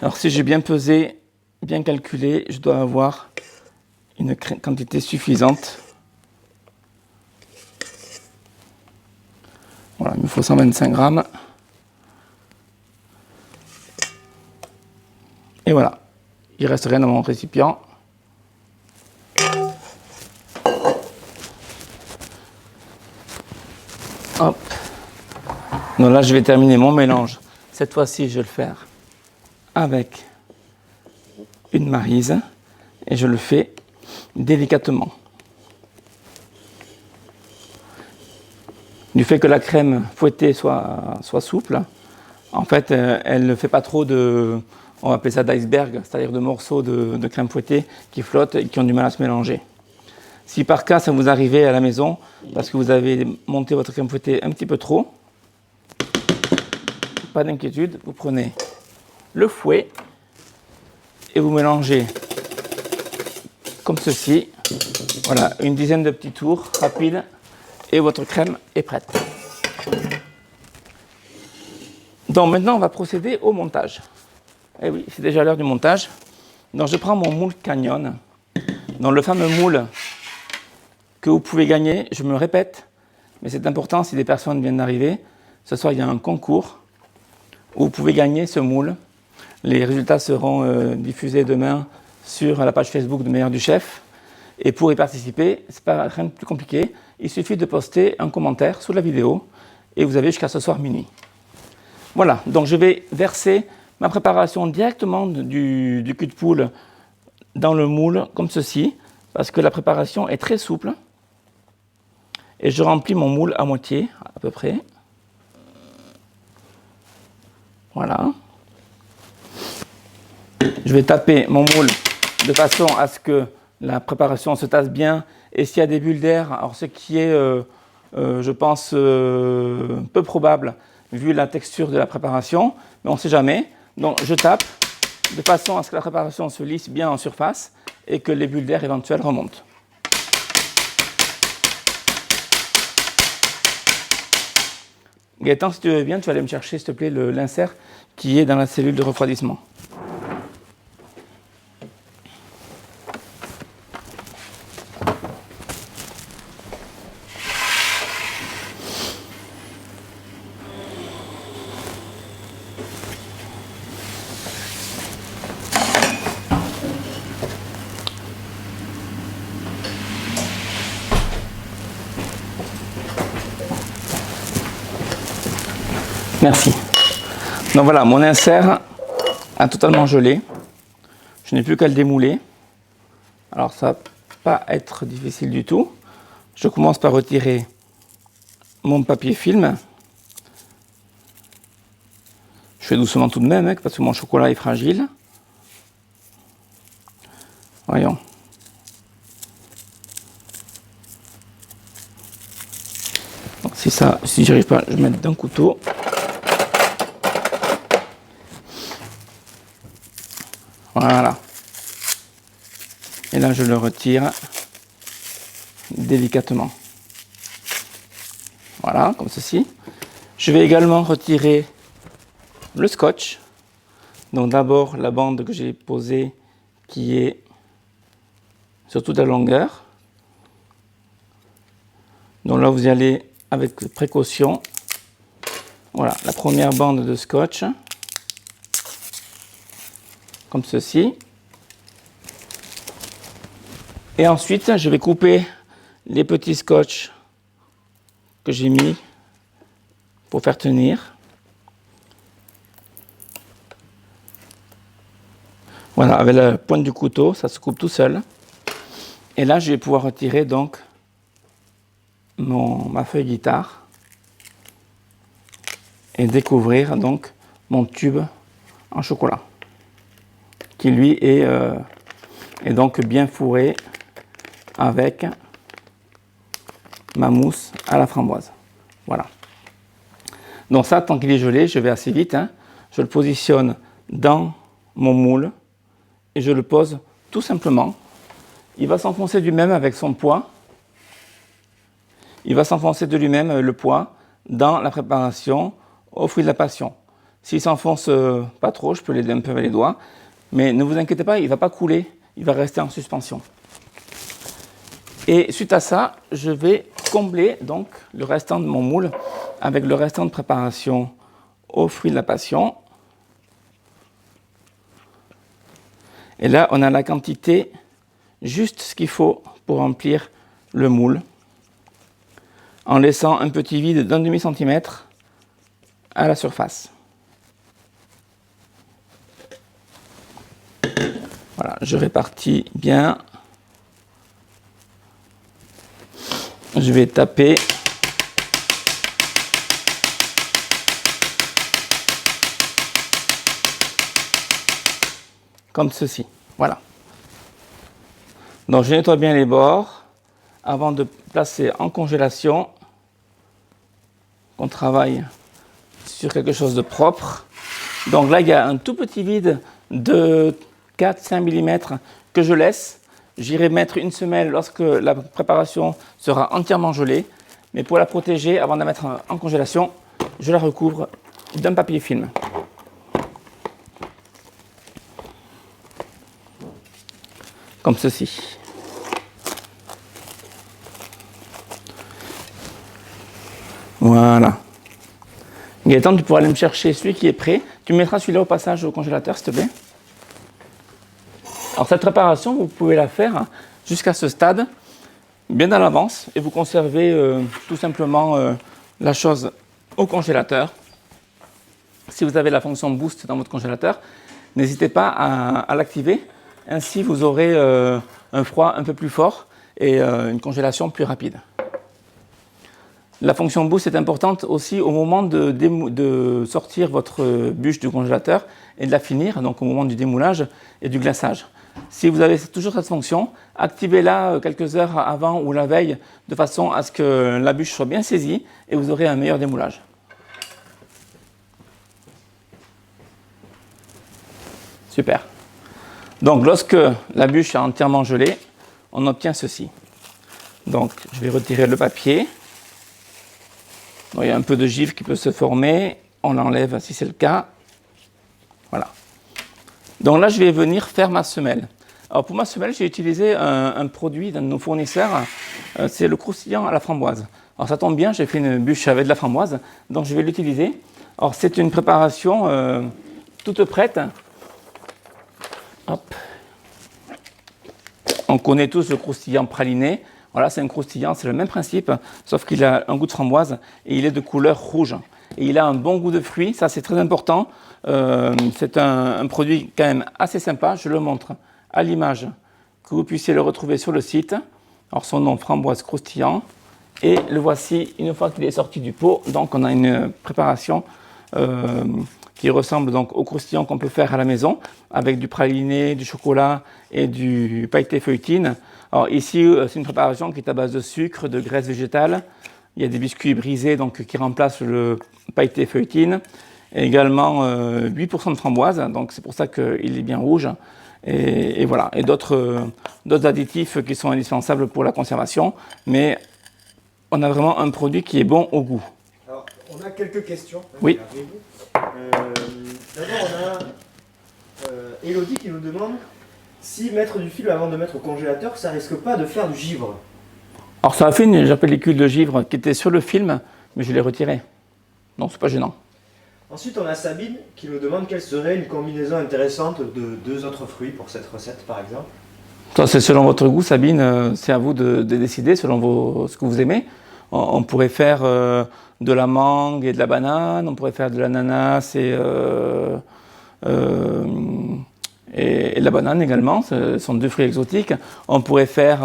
Alors, si j'ai bien pesé, bien calculé, je dois avoir une quantité suffisante. Voilà, il me faut 125 g. Et voilà, il reste rien dans mon récipient. Hop. Donc là, je vais terminer mon mélange. Cette fois-ci, je vais le faire avec une maryse et je le fais délicatement. Du fait que la crème fouettée soit souple, en fait, elle ne fait pas trop de, on va appeler ça d'iceberg, c'est-à-dire de morceaux de crème fouettée qui flottent et qui ont du mal à se mélanger. Si par cas, ça vous arrive à la maison, parce que vous avez monté votre crème fouettée un petit peu trop, pas d'inquiétude, vous prenez le fouet et vous mélangez comme ceci. Voilà, une dizaine de petits tours rapides et votre crème est prête. Donc maintenant, on va procéder au montage. Et oui, c'est déjà l'heure du montage. Donc je prends mon moule Canyon. Donc le fameux moule que vous pouvez gagner, je me répète, mais c'est important si des personnes viennent d'arriver. Ce soir, il y a un concours où vous pouvez gagner ce moule. Les résultats seront diffusés demain sur la page Facebook de Meilleur du Chef. Et pour y participer, ce n'est pas rien de plus compliqué. Il suffit de poster un commentaire sous la vidéo et vous avez jusqu'à ce soir minuit. Voilà, donc je vais verser ma préparation directement du cul de poule dans le moule comme ceci, parce que la préparation est très souple. Et je remplis mon moule à moitié, à peu près. Voilà. Je vais taper mon moule de façon à ce que la préparation se tasse bien. Et s'il y a des bulles d'air, alors ce qui est, je pense, peu probable, vu la texture de la préparation, mais on ne sait jamais. Donc je tape de façon à ce que la préparation se lisse bien en surface et que les bulles d'air éventuelles remontent. Gaëtan, si tu veux bien, tu vas aller me chercher, s'il te plaît, l'insert qui est dans la cellule de refroidissement. Merci. Donc voilà, mon insert a totalement gelé. Je n'ai plus qu'à le démouler. Alors ça va pas être difficile du tout. Je commence par retirer mon papier film. Je fais doucement tout de même, parce que mon chocolat est fragile. Voyons. Donc si j'y arrive pas, je vais mettre d'un couteau. Voilà. Et là, je le retire délicatement. Voilà, comme ceci. Je vais également retirer le scotch. Donc d'abord, la bande que j'ai posée qui est sur toute la longueur. Donc là, vous y allez avec précaution. Voilà, la première bande de scotch. Comme ceci. Et ensuite, je vais couper les petits scotch que j'ai mis pour faire tenir. Voilà, avec la pointe du couteau, ça se coupe tout seul. Et là, je vais pouvoir retirer donc ma feuille guitare et découvrir donc mon tube en chocolat, qui lui est donc bien fourré avec ma mousse à la framboise. Voilà. Donc ça, tant qu'il est gelé, je vais assez vite. Je le positionne dans mon moule et je le pose tout simplement. Il va s'enfoncer du même avec son poids. Il va s'enfoncer de lui-même le poids dans la préparation aux fruits de la passion. S'il s'enfonce pas trop, je peux l'aider un peu avec les doigts. Mais ne vous inquiétez pas, il ne va pas couler, il va rester en suspension. Et suite à ça, je vais combler donc le restant de mon moule avec le restant de préparation aux fruits de la passion. Et là, on a la quantité, juste ce qu'il faut pour remplir le moule, en laissant un petit vide d'un demi-centimètre à la surface. Voilà, je répartis bien. Je vais taper. Comme ceci. Voilà. Donc je nettoie bien les bords avant de placer en congélation. On travaille sur quelque chose de propre. Donc là, il y a un tout petit vide de 4-5 mm que je laisse. J'irai mettre une semelle lorsque la préparation sera entièrement gelée. Mais pour la protéger, avant de la mettre en congélation, je la recouvre d'un papier film. Comme ceci. Voilà. Gaëtan, tu pourras aller me chercher celui qui est prêt. Tu mettras celui-là au passage au congélateur, s'il te plaît. Alors cette préparation, vous pouvez la faire jusqu'à ce stade, bien à l'avance, et vous conservez tout simplement la chose au congélateur. Si vous avez la fonction boost dans votre congélateur, n'hésitez pas à l'activer. Ainsi, vous aurez un froid un peu plus fort et une congélation plus rapide. La fonction boost est importante aussi au moment de sortir votre bûche du congélateur et de la finir, donc au moment du démoulage et du glaçage. Si vous avez toujours cette fonction, activez-la quelques heures avant ou la veille de façon à ce que la bûche soit bien saisie et vous aurez un meilleur démoulage. Super. Donc lorsque la bûche est entièrement gelée, on obtient ceci. Donc je vais retirer le papier. Donc, il y a un peu de givre qui peut se former. On l'enlève si c'est le cas. Voilà. Donc là, je vais venir faire ma semelle. Alors pour ma semelle, j'ai utilisé un produit d'un de nos fournisseurs. C'est le croustillant à la framboise. Alors ça tombe bien, j'ai fait une bûche avec de la framboise. Donc je vais l'utiliser. Alors c'est une préparation toute prête. Hop. On connaît tous le croustillant praliné. Voilà, c'est un croustillant, c'est le même principe, sauf qu'il a un goût de framboise et il est de couleur rouge. Et il a un bon goût de fruits, ça c'est très important. C'est un produit quand même assez sympa, je le montre à l'image, que vous puissiez le retrouver sur le site. Alors son nom, framboise croustillant. Et le voici une fois qu'il est sorti du pot. Donc on a une préparation qui ressemble donc au croustillant qu'on peut faire à la maison avec du praliné, du chocolat et du pailleté feuilletine. Alors ici, c'est une préparation qui est à base de sucre, de graisse végétale. Il y a des biscuits brisés donc, qui remplacent le pailleté feuilletine. Et également 8% de framboise, donc c'est pour ça qu'il est bien rouge. Et voilà, et d'autres additifs qui sont indispensables pour la conservation. Mais on a vraiment un produit qui est bon au goût. Alors, on a quelques questions. Oui. D'abord, on a Elodie qui nous demande si mettre du film avant de mettre au congélateur, ça risque pas de faire du givre. Alors ça a fait une pellicule de givre qui était sur le film, mais je l'ai retirée. Donc c'est pas gênant. Ensuite, on a Sabine qui nous demande quelle serait une combinaison intéressante de 2 autres fruits pour cette recette, par exemple. Ça, c'est selon votre goût, Sabine, c'est à vous de décider, selon ce que vous aimez. On pourrait faire de la mangue et de la banane, on pourrait faire de l'ananas et de la banane également, ce sont 2 fruits exotiques. On pourrait faire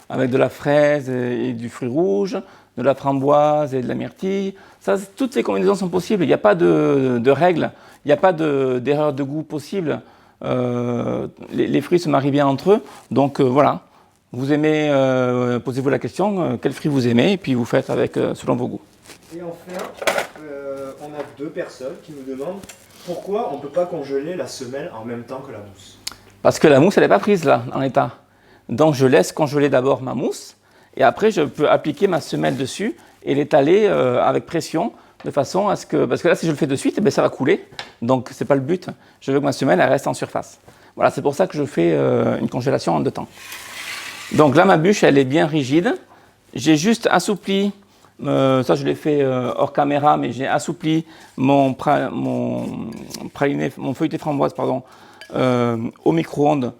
avec de la fraise et du fruit rouge, de la framboise et de la myrtille. Ça, toutes ces combinaisons sont possibles, il n'y a pas de règles, il n'y a pas d'erreur de goût possible. Les fruits se marient bien entre eux, donc voilà. Vous aimez, posez-vous la question, quel fruit vous aimez, et puis vous faites avec selon vos goûts. Et enfin, on a 2 personnes qui nous demandent pourquoi on ne peut pas congeler la semelle en même temps que la mousse. Parce que la mousse, elle n'est pas prise là, en l'état. Donc je laisse congeler d'abord ma mousse, et après je peux appliquer ma semelle dessus et l'étaler avec pression, de façon à ce que... Parce que là, si je le fais de suite, eh bien, ça va couler, donc ce n'est pas le but. Je veux que ma semelle, elle reste en surface. Voilà, c'est pour ça que je fais une congélation en 2 temps. Donc là, ma bûche, elle est bien rigide. J'ai juste assoupli, ça je l'ai fait hors caméra, mais j'ai assoupli mon feuilleté framboise au micro-ondes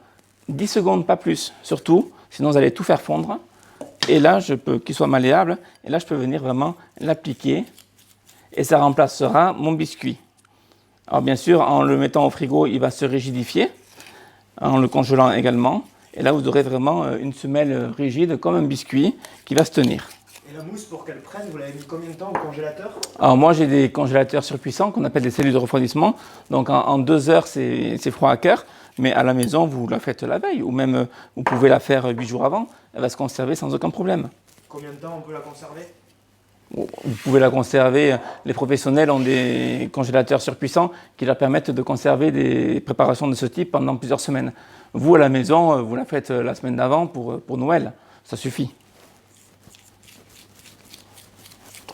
10 secondes, pas plus, surtout, sinon vous allez tout faire fondre. Et là, qu'il soit malléable, et là je peux venir vraiment l'appliquer, et ça remplacera mon biscuit. Alors bien sûr, en le mettant au frigo, il va se rigidifier, en le congelant également. Et là, vous aurez vraiment une semelle rigide, comme un biscuit, qui va se tenir. Et la mousse, pour qu'elle prenne, vous l'avez mis combien de temps au congélateur? Alors moi, j'ai des congélateurs surpuissants, qu'on appelle des cellules de refroidissement. Donc en 2 heures, c'est froid à cœur. Mais à la maison, vous la faites la veille, ou même vous pouvez la faire 8 jours avant. Elle va se conserver sans aucun problème. Combien de temps on peut la conserver? Vous pouvez la conserver. Les professionnels ont des congélateurs surpuissants qui leur permettent de conserver des préparations de ce type pendant plusieurs semaines. Vous, à la maison, vous la faites la semaine d'avant pour Noël. Ça suffit.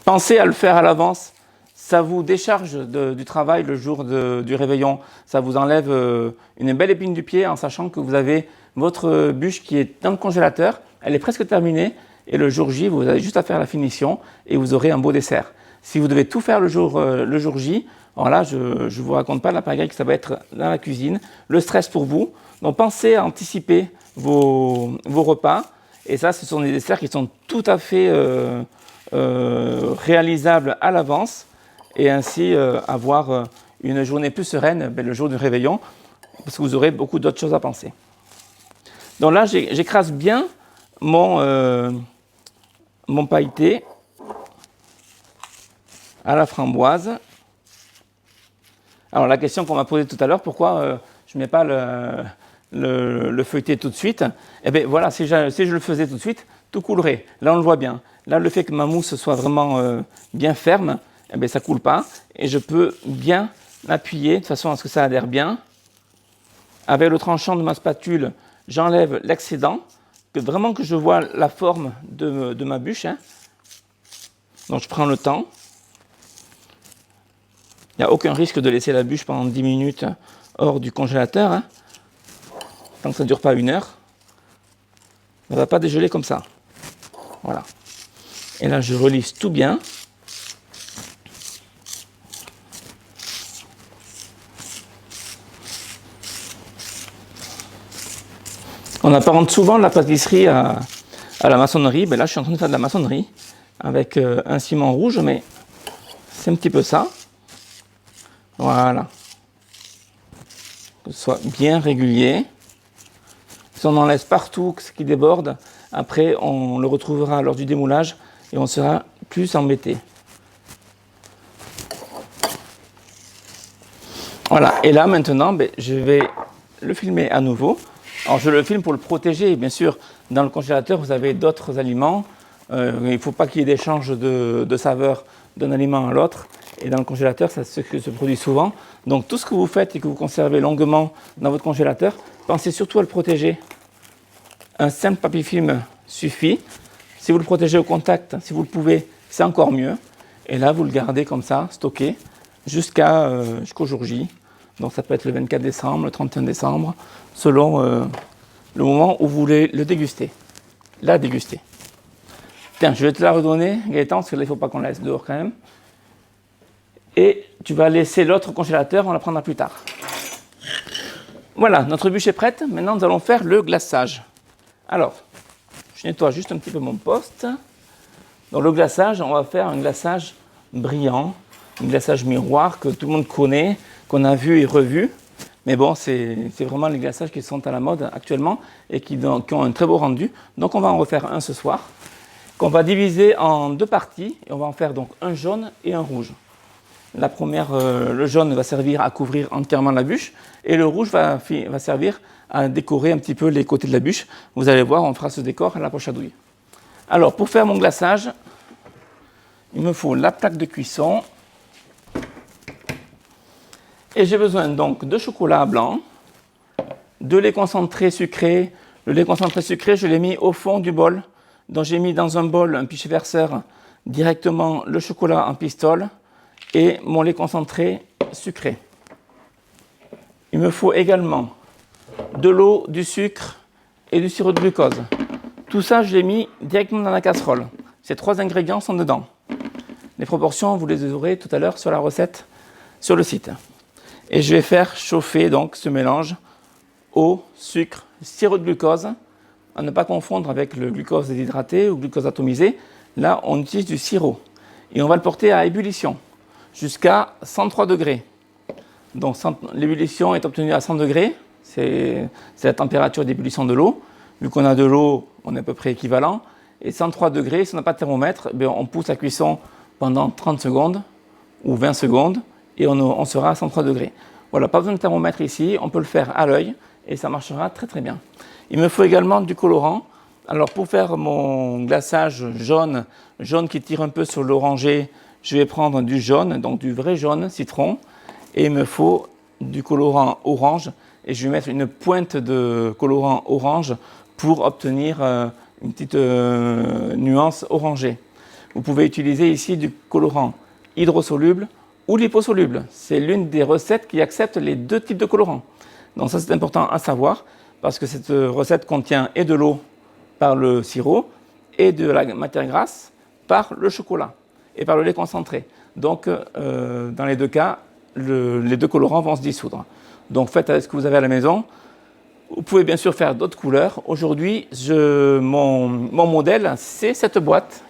Pensez à le faire à l'avance. Ça vous décharge du travail le jour du réveillon. Ça vous enlève une belle épine du pied en sachant que vous avez votre bûche qui est dans le congélateur. Elle est presque terminée. Et le jour J, vous avez juste à faire la finition et vous aurez un beau dessert. Si vous devez tout faire le jour J, alors là, je ne vous raconte pas la pagaille que ça va être dans la cuisine. Le stress pour vous. Donc pensez à anticiper vos repas. Et ça, ce sont des desserts qui sont tout à fait réalisables à l'avance. Et ainsi avoir une journée plus sereine le jour du réveillon. Parce que vous aurez beaucoup d'autres choses à penser. Donc là, j'écrase bien mon pailleté à la framboise. Alors la question qu'on m'a posée tout à l'heure, pourquoi je ne mets pas le feuilleté tout de suite? Eh bien voilà, si je le faisais tout de suite, tout coulerait. Là on le voit bien. Là le fait que ma mousse soit vraiment bien ferme, eh bien ça ne coule pas. Et je peux bien l'appuyer de façon à ce que ça adhère bien. Avec le tranchant de ma spatule, j'enlève l'excédent. Vraiment que je vois la forme de ma bûche. Hein. Donc je prends le temps. Il n'y a aucun risque de laisser la bûche pendant 10 minutes hors du congélateur. Hein. Tant que ça ne dure pas 1 heure. On ne va pas dégeler comme ça. Voilà. Et là je relisse tout bien. On apparente souvent la pâtisserie à à la maçonnerie. Ben là, je suis en train de faire de la maçonnerie avec un ciment rouge, mais c'est un petit peu ça. Voilà. Que ce soit bien régulier. Si on enlève partout ce qui déborde, après, on le retrouvera lors du démoulage et on sera plus embêté. Voilà, et là maintenant, je vais le filmer à nouveau. Alors je le filme pour le protéger, bien sûr, dans le congélateur, vous avez d'autres aliments. Il ne faut pas qu'il y ait d'échange de saveur d'un aliment à l'autre. Et dans le congélateur, ça se produit souvent. Donc tout ce que vous faites et que vous conservez longuement dans votre congélateur, pensez surtout à le protéger. Un simple papier film suffit. Si vous le protégez au contact, si vous le pouvez, c'est encore mieux. Et là, vous le gardez comme ça, stocké, jusqu'au jour J. Donc ça peut être le 24 décembre, le 31 décembre, selon le moment où vous voulez le déguster. La déguster. Tiens, je vais te la redonner, Gaëtan, parce que là, il ne faut pas qu'on la laisse dehors quand même. Et tu vas laisser l'autre congélateur, on la prendra plus tard. Voilà, notre bûche est prête. Maintenant, nous allons faire le glaçage. Alors, je nettoie juste un petit peu mon poste. Dans le glaçage, on va faire un glaçage brillant, un glaçage miroir que tout le monde connaît, qu'on a vu et revu. Mais bon, c'est vraiment les glaçages qui sont à la mode actuellement et qui ont un très beau rendu. Donc, on va en refaire un ce soir, qu'on va diviser en deux parties. Et on va en faire donc un jaune et un rouge. La première, le jaune va servir à couvrir entièrement la bûche et le rouge va servir à décorer un petit peu les côtés de la bûche. Vous allez voir, on fera ce décor à la poche à douille. Alors, pour faire mon glaçage, il me faut la plaque de cuisson et j'ai besoin donc de chocolat blanc, de lait concentré sucré. Le lait concentré sucré, je l'ai mis au fond du bol. Donc, j'ai mis dans un bol, un pichet verseur, directement le chocolat en pistole et mon lait concentré sucré. Il me faut également de l'eau, du sucre et du sirop de glucose. Tout ça, je l'ai mis directement dans la casserole. Ces trois ingrédients sont dedans. Les proportions, vous les aurez tout à l'heure sur la recette sur le site. Et je vais faire chauffer donc ce mélange eau, sucre, sirop de glucose, à ne pas confondre avec le glucose déshydraté ou glucose atomisé. Là, on utilise du sirop. Et on va le porter à ébullition jusqu'à 103 degrés. Donc l'ébullition est obtenue à 100 degrés, c'est la température d'ébullition de l'eau. Vu qu'on a de l'eau, on est à peu près équivalent. Et 103 degrés, si on n'a pas de thermomètre, on pousse la cuisson pendant 30 secondes ou 20 secondes et on sera à 103 degrés. Voilà, pas besoin de thermomètre ici, on peut le faire à l'œil et ça marchera très très bien. Il me faut également du colorant. Alors pour faire mon glaçage jaune qui tire un peu sur l'orangé, je vais prendre du jaune, donc du vrai jaune citron, et il me faut du colorant orange, et je vais mettre une pointe de colorant orange pour obtenir une petite nuance orangée. Vous pouvez utiliser ici du colorant hydrosoluble ou liposoluble. C'est l'une des recettes qui accepte les deux types de colorants. Donc ça c'est important à savoir, parce que cette recette contient et de l'eau par le sirop, et de la matière grasse par le chocolat et par le lait concentré. Donc, dans les deux cas, les deux colorants vont se dissoudre. Donc, faites avec ce que vous avez à la maison. Vous pouvez bien sûr faire d'autres couleurs. Aujourd'hui, mon modèle, c'est cette boîte.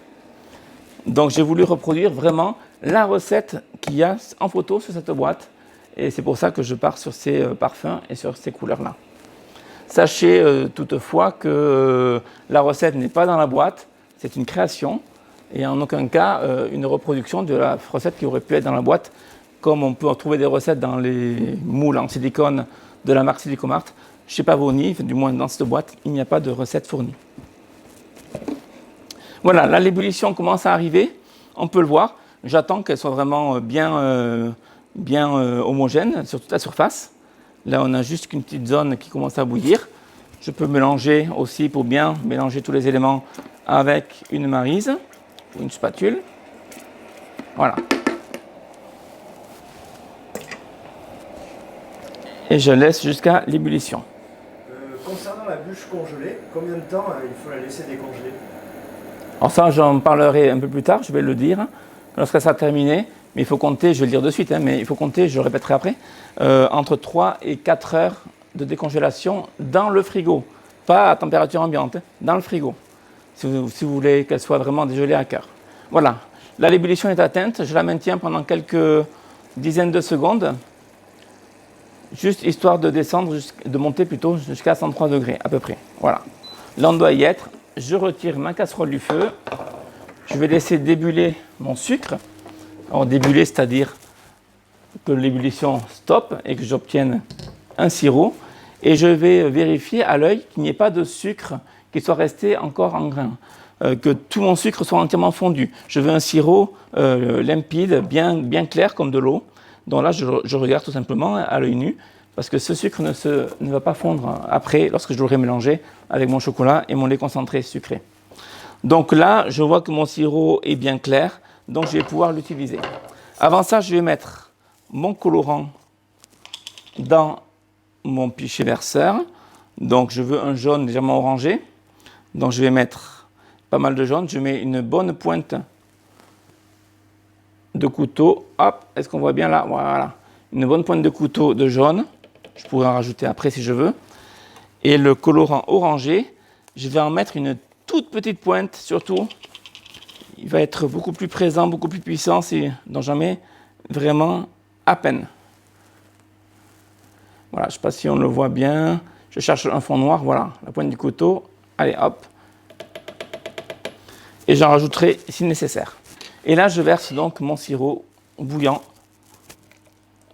Donc, j'ai voulu reproduire vraiment la recette qu'il y a en photo sur cette boîte. Et c'est pour ça que je pars sur ces parfums et sur ces couleurs-là. Sachez toutefois que la recette n'est pas dans la boîte, c'est une création. Et en aucun cas une reproduction de la recette qui aurait pu être dans la boîte, comme on peut retrouver des recettes dans les moules en silicone de la marque Silicomart. Chez Pavoni, du moins dans cette boîte, il n'y a pas de recette fournie. Voilà, là l'ébullition commence à arriver, on peut le voir. J'attends qu'elle soit vraiment bien homogène sur toute la surface. Là on a juste une petite zone qui commence à bouillir. Je peux mélanger aussi pour bien mélanger tous les éléments avec une maryse. Une spatule. Voilà. Et je laisse jusqu'à l'ébullition. Concernant la bûche congelée, combien de temps il faut la laisser décongeler? Alors ça, j'en parlerai un peu plus tard, je vais le dire, lorsque ça sera terminé. Mais il faut compter, je vais le dire de suite, mais il faut compter, je le répéterai après, entre 3 et 4 heures de décongélation dans le frigo. Pas à température ambiante, dans le frigo. si vous voulez qu'elle soit vraiment dégelée à cœur. Voilà, là l'ébullition est atteinte, je la maintiens pendant quelques dizaines de secondes, juste histoire de descendre, de monter plutôt jusqu'à 103 degrés à peu près. Voilà, là on doit y être. Je retire ma casserole du feu, je vais laisser débuller mon sucre. Alors débuller, c'est-à-dire que l'ébullition stoppe et que j'obtienne un sirop. Et je vais vérifier à l'œil qu'il n'y ait pas de sucre qui soit resté encore en grain, que tout mon sucre soit entièrement fondu. Je veux un sirop limpide, bien clair comme de l'eau. Donc là, je regarde tout simplement à l'œil nu, parce que ce sucre ne va pas fondre après, lorsque je l'aurai mélangé avec mon chocolat et mon lait concentré sucré. Donc là, je vois que mon sirop est bien clair, donc je vais pouvoir l'utiliser. Avant ça, je vais mettre mon colorant dans mon pichet verseur. Donc je veux un jaune légèrement orangé. Donc je vais mettre pas mal de jaune. Je mets une bonne pointe de couteau. Hop, est-ce qu'on voit bien là? Voilà. Une bonne pointe de couteau de jaune. Je pourrais en rajouter après si je veux. Et le colorant orangé, je vais en mettre une toute petite pointe surtout. Il va être beaucoup plus présent, beaucoup plus puissant, donc j'en mets vraiment à peine. Voilà, je ne sais pas si on le voit bien. Je cherche un fond noir, voilà, la pointe du couteau. Allez, hop. Et j'en rajouterai si nécessaire. Et là, je verse donc mon sirop bouillant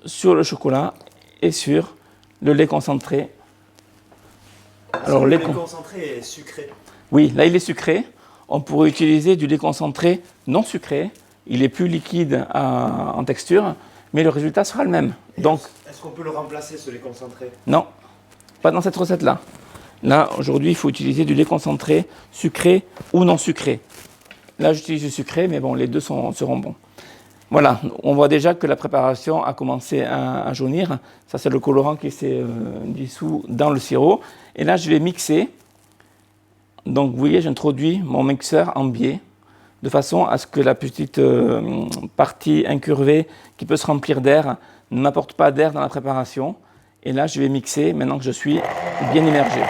sur le chocolat et sur le lait concentré. Alors, le lait concentré est sucré. Oui, là, il est sucré. On pourrait utiliser du lait concentré non sucré. Il est plus liquide en texture, mais le résultat sera le même. Donc, est-ce qu'on peut le remplacer, ce lait concentré? Non, pas dans cette recette-là. Là, aujourd'hui, il faut utiliser du lait concentré, sucré ou non sucré. Là, j'utilise du sucré, mais bon, les deux seront bons. Voilà, on voit déjà que la préparation a commencé à jaunir. Ça, c'est le colorant qui s'est dissous dans le sirop. Et là, je vais mixer. Donc, vous voyez, j'introduis mon mixeur en biais, de façon à ce que la petite partie incurvée qui peut se remplir d'air ne m'apporte pas d'air dans la préparation. Et là, je vais mixer maintenant que je suis bien immergé.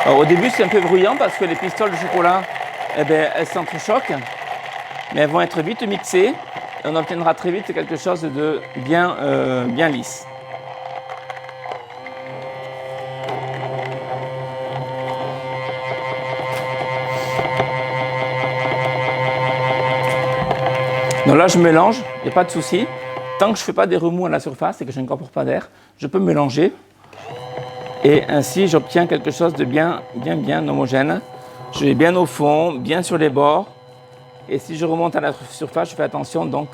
Alors, au début, c'est un peu bruyant parce que les pistoles de chocolat, elles s'entrechoquent, mais elles vont être vite mixées et on obtiendra très vite quelque chose de bien lisse. Donc là, je mélange, il n'y a pas de souci. Tant que je ne fais pas des remous à la surface et que je n'incorpore pas d'air, je peux mélanger. Et ainsi, j'obtiens quelque chose de bien homogène. Je vais bien au fond, bien sur les bords. Et si je remonte à la surface, je fais attention donc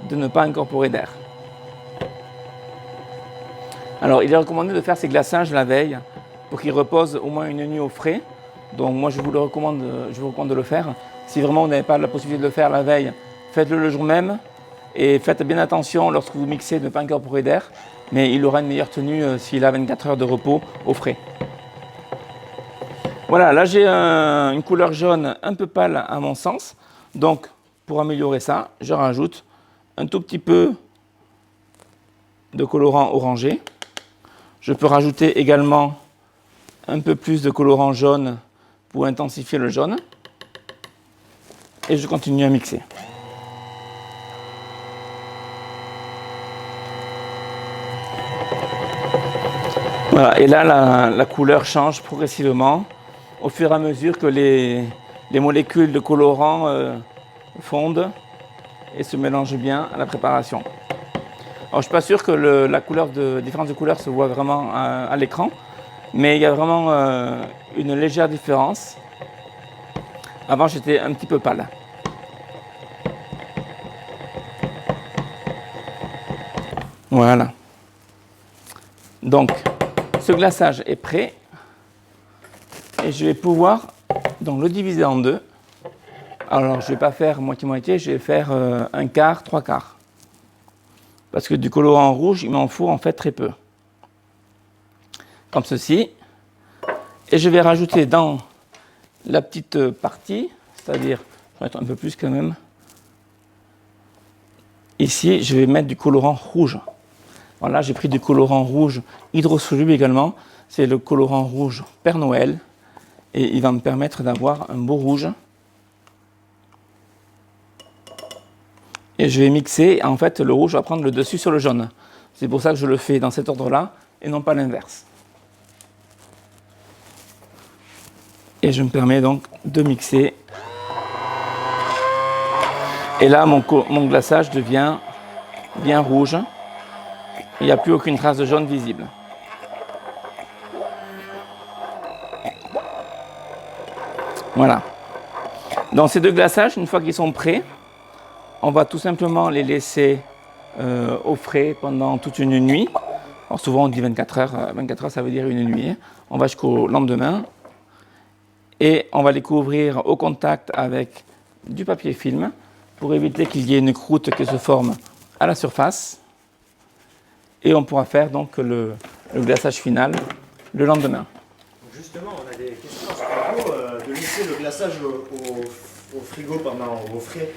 de ne pas incorporer d'air. Alors, il est recommandé de faire ces glaçages la veille pour qu'ils reposent au moins une nuit au frais. Donc moi, je vous recommande de le faire. Si vraiment vous n'avez pas la possibilité de le faire la veille, faites-le le jour même et faites bien attention lorsque vous mixez de ne pas incorporer d'air, mais il aura une meilleure tenue s'il a 24 heures de repos au frais. Voilà, là j'ai une couleur jaune un peu pâle à mon sens, donc pour améliorer ça, je rajoute un tout petit peu de colorant orangé. Je peux rajouter également un peu plus de colorant jaune pour intensifier le jaune et je continue à mixer. Voilà, et là, la couleur change progressivement au fur et à mesure que les molécules de colorant fondent et se mélangent bien à la préparation. Alors, je ne suis pas sûr que la différence de couleur se voit vraiment à l'écran, mais il y a vraiment une légère différence. Avant, j'étais un petit peu pâle. Voilà. Donc, ce glaçage est prêt et je vais pouvoir donc le diviser en deux. Alors je ne vais pas faire moitié-moitié, je vais faire un quart, trois quarts. Parce que du colorant rouge, il m'en faut en fait très peu. Comme ceci. Et je vais rajouter dans la petite partie, c'est-à-dire, je vais mettre un peu plus quand même. Ici, je vais mettre du colorant rouge. Voilà, j'ai pris du colorant rouge hydrosoluble également. C'est le colorant rouge Père Noël. et il va me permettre d'avoir un beau rouge. Et je vais mixer, en fait le rouge va prendre le dessus sur le jaune. C'est pour ça que je le fais dans cet ordre-là et non pas l'inverse. Et je me permets donc de mixer. Et là, mon glaçage devient bien rouge. Il n'y a plus aucune trace de jaune visible. Voilà. Donc ces deux glaçages, une fois qu'ils sont prêts, on va tout simplement les laisser au frais pendant toute une nuit. Alors souvent on dit 24 heures. 24 heures, ça veut dire une nuit. On va jusqu'au lendemain. Et on va les couvrir au contact avec du papier film pour éviter qu'il y ait une croûte qui se forme à la surface. Et on pourra faire donc le glaçage final le lendemain. Justement, on a des questions à ce propos. De laisser le glaçage au frigo au frais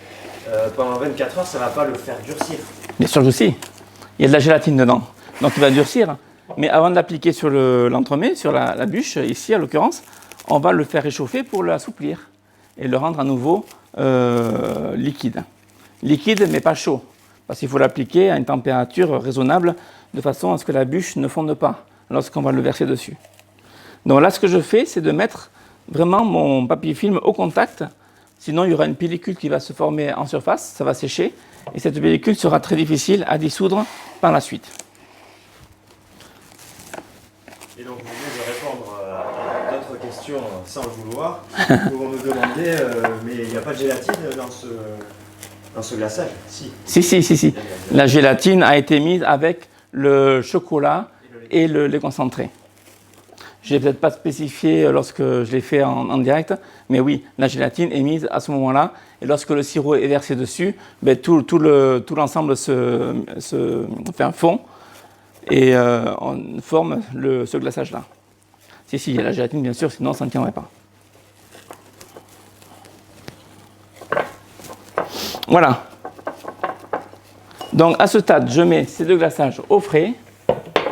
pendant 24 heures, ça ne va pas le faire durcir. Bien sûr que si. Il y a de la gélatine dedans. Donc il va durcir. Mais avant de l'appliquer sur l'entremets, sur la bûche, ici en l'occurrence, on va le faire réchauffer pour l'assouplir et le rendre à nouveau liquide. Liquide mais pas chaud. Parce qu'il faut l'appliquer à une température raisonnable de façon à ce que la bûche ne fonde pas lorsqu'on va le verser dessus. Donc là, ce que je fais, c'est de mettre vraiment mon papier film au contact. Sinon, il y aura une pellicule qui va se former en surface, ça va sécher. Et cette pellicule sera très difficile à dissoudre par la suite. Et donc, vous venez de répondre à d'autres questions sans le vouloir. Pour nous demander, mais il n'y a pas de gélatine dans ce glaçage? Si. La gélatine a été mise avec le chocolat et le lait concentré. Je n'ai peut-être pas spécifié lorsque je l'ai fait en direct, mais oui, la gélatine est mise à ce moment-là. Et lorsque le sirop est versé dessus, ben, tout l'ensemble se fait un fond et on forme ce glaçage-là. Si, il y a la gélatine, bien sûr, sinon ça ne tiendrait pas. Voilà. Donc à ce stade, je mets ces deux glaçages au frais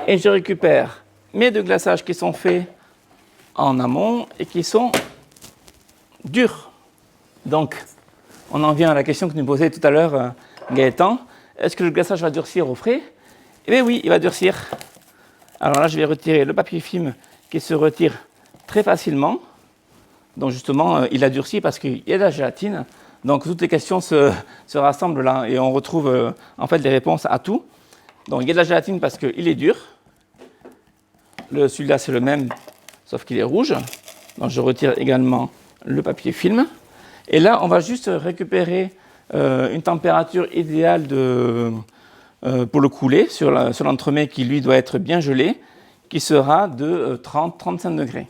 et je récupère mes deux glaçages qui sont faits en amont et qui sont durs. Donc, on en vient à la question que nous posait tout à l'heure Gaëtan. Est-ce que le glaçage va durcir au frais? Eh bien oui, il va durcir. Alors là, je vais retirer le papier film qui se retire très facilement. Donc justement, il a durci parce qu'il y a de la gélatine. Donc toutes les questions se rassemblent là et on retrouve en fait les réponses à tout. Donc il y a de la gélatine parce qu'il est dur. Celui-là, c'est le même, sauf qu'il est rouge. Donc, je retire également le papier film. Et là, on va juste récupérer une température idéale pour le couler sur l'entremets qui, lui, doit être bien gelé, qui sera de 30-35 degrés.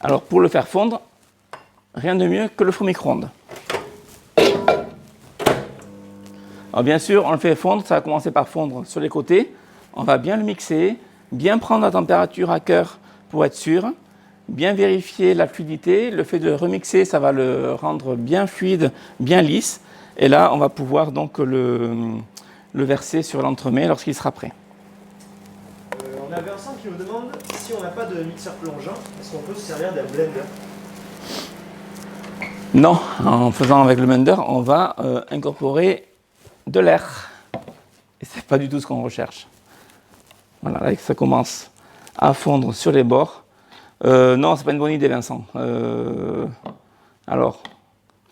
Alors, pour le faire fondre, rien de mieux que le four micro-ondes. Alors, bien sûr, on le fait fondre, ça va commencer par fondre sur les côtés. On va bien le mixer. Bien prendre la température à cœur pour être sûr, bien vérifier la fluidité. Le fait de remixer, ça va le rendre bien fluide, bien lisse. Et là, on va pouvoir donc le verser sur l'entremets lorsqu'il sera prêt. On a Vincent qui nous demande si on n'a pas de mixeur plongeant, est-ce qu'on peut se servir d'un blender? Non, en faisant avec le blender, on va incorporer de l'air. Et ce n'est pas du tout ce qu'on recherche. Voilà, là, ça commence à fondre sur les bords. Non, ce n'est pas une bonne idée, Vincent. Alors,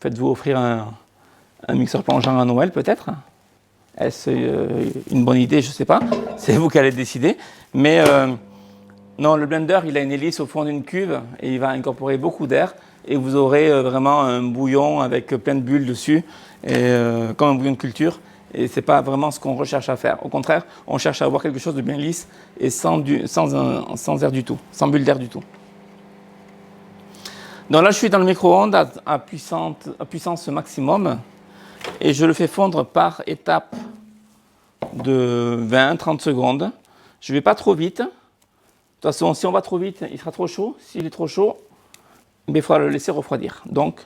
faites-vous offrir un mixeur plongeant à Noël, peut-être? Est-ce une bonne idée? Je ne sais pas. C'est vous qui allez décider. Mais non, le blender, il a une hélice au fond d'une cuve et il va incorporer beaucoup d'air. Et vous aurez vraiment un bouillon avec plein de bulles dessus, comme un bouillon de culture. Et ce n'est pas vraiment ce qu'on recherche à faire. Au contraire, on cherche à avoir quelque chose de bien lisse et sans air du tout, sans bulle d'air du tout. Donc là, je suis dans le micro-ondes à puissance maximum et je le fais fondre par étapes de 20-30 secondes. Je ne vais pas trop vite. De toute façon, si on va trop vite, il sera trop chaud. S'il est trop chaud, il faudra le laisser refroidir. Donc,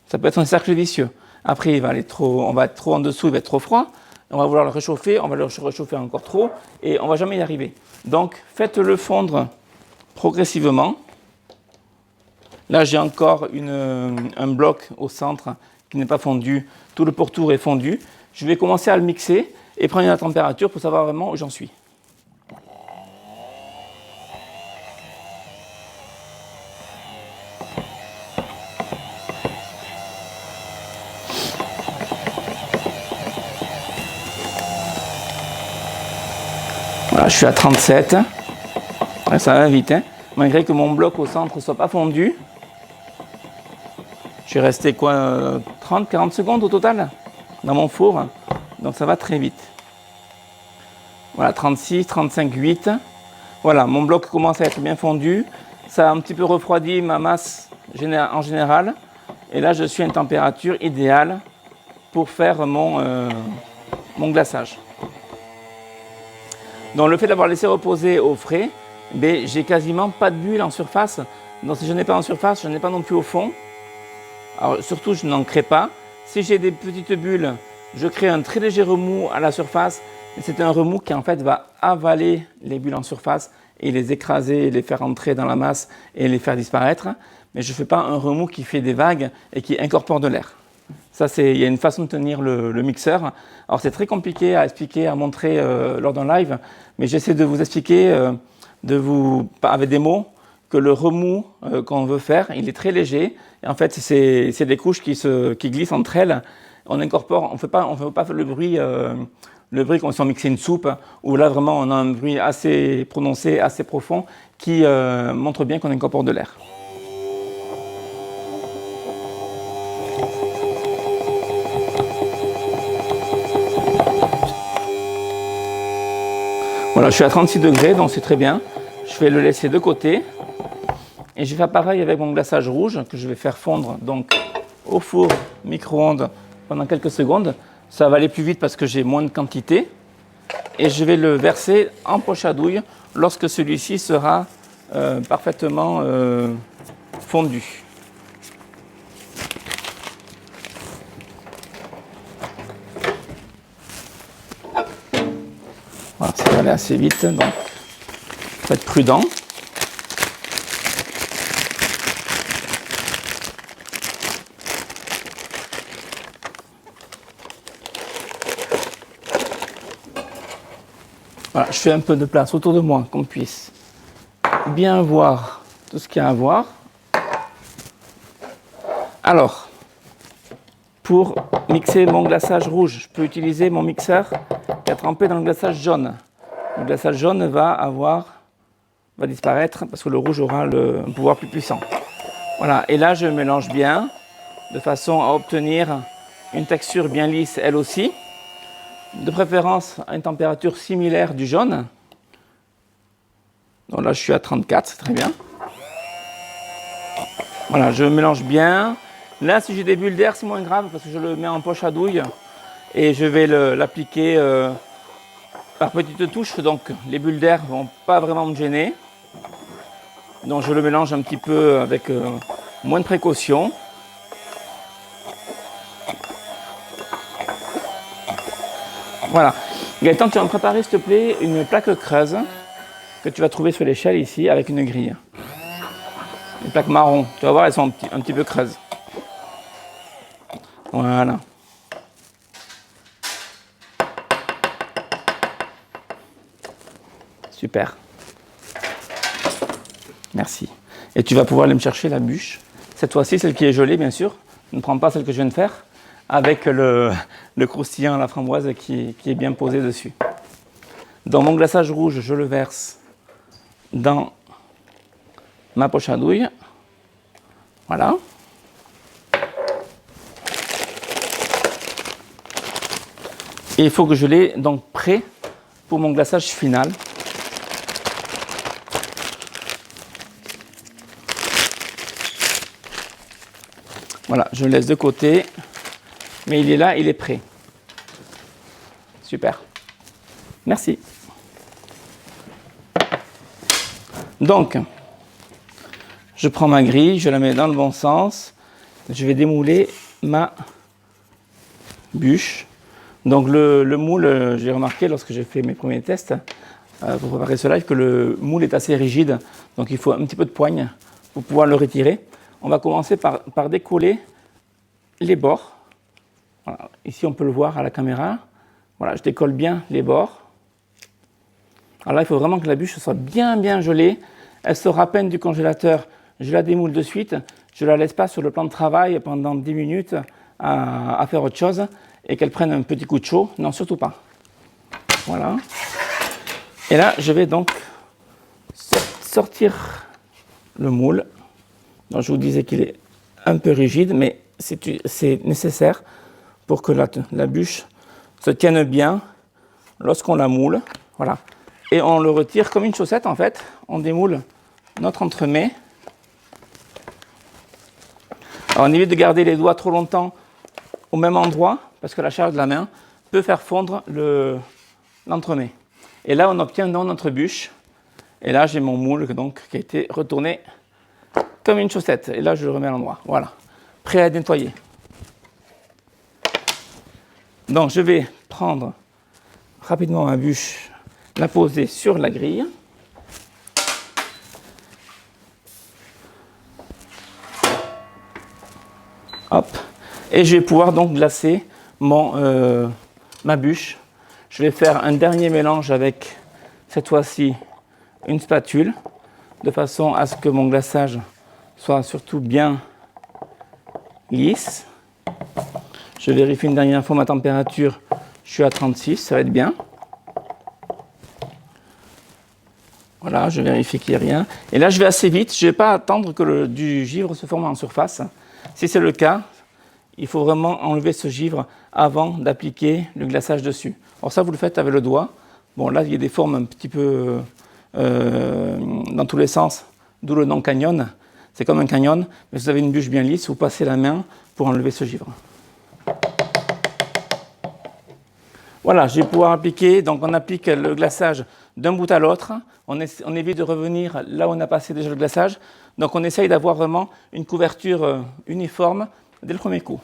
ça peut être un cercle vicieux. Après, on va être trop en dessous, il va être trop froid. On va vouloir le réchauffer, on va le réchauffer encore trop et on ne va jamais y arriver. Donc, faites-le fondre progressivement Là, j'ai encore un bloc au centre qui n'est pas fondu. Tout le pourtour est fondu. Je vais commencer à le mixer et prendre la température pour savoir vraiment où j'en suis. Voilà, je suis à 37. Ouais, ça va vite, hein. Malgré que mon bloc au centre ne soit pas fondu. Je suis resté quoi, 30-40 secondes au total dans mon four. Donc ça va très vite. Voilà, 36, 35, 8. Voilà, mon bloc commence à être bien fondu. Ça a un petit peu refroidi ma masse en général. Et là, je suis à une température idéale pour faire mon glaçage. Donc le fait d'avoir laissé reposer au frais, ben, j'ai quasiment pas de bulles en surface. Donc si je n'ai pas en surface, je n'ai pas non plus au fond. Alors surtout, je n'en crée pas. Si j'ai des petites bulles, je crée un très léger remous à la surface. C'est un remous qui en fait va avaler les bulles en surface et les écraser, les faire entrer dans la masse et les faire disparaître. Mais je ne fais pas un remous qui fait des vagues et qui incorpore de l'air. Ça, il y a une façon de tenir le mixeur. Alors c'est très compliqué à expliquer, à montrer lors d'un live, mais j'essaie de vous expliquer, avec des mots, que le remous qu'on veut faire, il est très léger. Et en fait, c'est des couches qui glissent entre elles. On incorpore, on fait pas le bruit comme si on mixait une soupe, où là vraiment on a un bruit assez prononcé, assez profond, qui montre bien qu'on incorpore de l'air. Voilà, je suis à 36 degrés, donc c'est très bien. Je vais le laisser de côté. Et je vais faire pareil avec mon glaçage rouge, que je vais faire fondre donc, au four micro-ondes pendant quelques secondes. Ça va aller plus vite parce que j'ai moins de quantité. Et je vais le verser en poche à douille lorsque celui-ci sera parfaitement fondu. Voilà, ça va aller assez vite, donc il faut être prudent. Voilà, je fais un peu de place autour de moi, qu'on puisse bien voir tout ce qu'il y a à voir. Alors, pour mixer mon glaçage rouge, je peux utiliser mon mixeur qui a trempé dans le glaçage jaune. Le glaçage jaune va disparaître parce que le rouge aura un pouvoir plus puissant. Voilà, et là je mélange bien de façon à obtenir une texture bien lisse elle aussi. De préférence à une température similaire du jaune. Donc là je suis à 34, c'est très bien. Voilà, je mélange bien. Là si j'ai des bulles d'air c'est moins grave parce que je le mets en poche à douille et je vais l'appliquer par petites touches. Donc les bulles d'air ne vont pas vraiment me gêner. Donc je le mélange un petit peu avec moins de précaution. Voilà. Gaëtan, tu vas me préparer, s'il te plaît, une plaque creuse que tu vas trouver sur l'échelle ici avec une grille. Une plaque marron. Tu vas voir, elles sont un petit peu creuses. Voilà. Super. Merci. Et tu vas pouvoir aller me chercher la bûche. Cette fois-ci, celle qui est gelée, bien sûr. Ne prends pas celle que je viens de faire. Avec le croustillant à la framboise qui est bien posé dessus. Dans mon glaçage rouge, je le verse dans ma poche à douille. Voilà. Et il faut que je l'ai donc prêt pour mon glaçage final. Voilà, je le laisse de côté. Mais il est là, il est prêt. Super. Merci. Donc, je prends ma grille, je la mets dans le bon sens. Je vais démouler ma bûche. Donc le moule, j'ai remarqué lorsque j'ai fait mes premiers tests pour préparer ce live que le moule est assez rigide. Donc il faut un petit peu de poigne pour pouvoir le retirer. on va commencer par décoller les bords. Voilà. Ici, on peut le voir à la caméra. Voilà, je décolle bien les bords. Alors là, il faut vraiment que la bûche soit bien gelée. Elle sort à peine du congélateur. Je la démoule de suite. Je ne la laisse pas sur le plan de travail pendant 10 minutes à faire autre chose et qu'elle prenne un petit coup de chaud. Non, surtout pas. Voilà. Et là, je vais donc sortir le moule. Donc, je vous disais qu'il est un peu rigide, mais c'est nécessaire pour que la bûche se tienne bien lorsqu'on la moule. Voilà. Et on le retire comme une chaussette en fait. On démoule notre entremets. Alors, on évite de garder les doigts trop longtemps au même endroit parce que la charge de la main peut faire fondre l'entremets. Et là, on obtient donc notre bûche. Et là, j'ai mon moule donc, qui a été retourné comme une chaussette. Et là, je le remets à l'endroit. Voilà. Prêt à nettoyer. Donc, je vais prendre rapidement ma bûche, la poser sur la grille. Hop. Et je vais pouvoir donc glacer ma bûche. Je vais faire un dernier mélange avec, cette fois-ci, une spatule, de façon à ce que mon glaçage soit surtout bien lisse. Je vérifie une dernière fois ma température. Je suis à 36, ça va être bien. Voilà, je vérifie qu'il n'y a rien. Et là, je vais assez vite. Je ne vais pas attendre que du givre se forme en surface. Si c'est le cas, il faut vraiment enlever ce givre avant d'appliquer le glaçage dessus. Alors ça, vous le faites avec le doigt. Bon, là, il y a des formes un petit peu dans tous les sens, d'où le nom canyon. C'est comme un canyon, mais si vous avez une bûche bien lisse, vous passez la main pour enlever ce givre. Voilà, je vais pouvoir appliquer. Donc, on applique le glaçage d'un bout à l'autre. On évite de revenir là où on a passé déjà le glaçage. Donc, on essaye d'avoir vraiment une couverture uniforme dès le premier coup.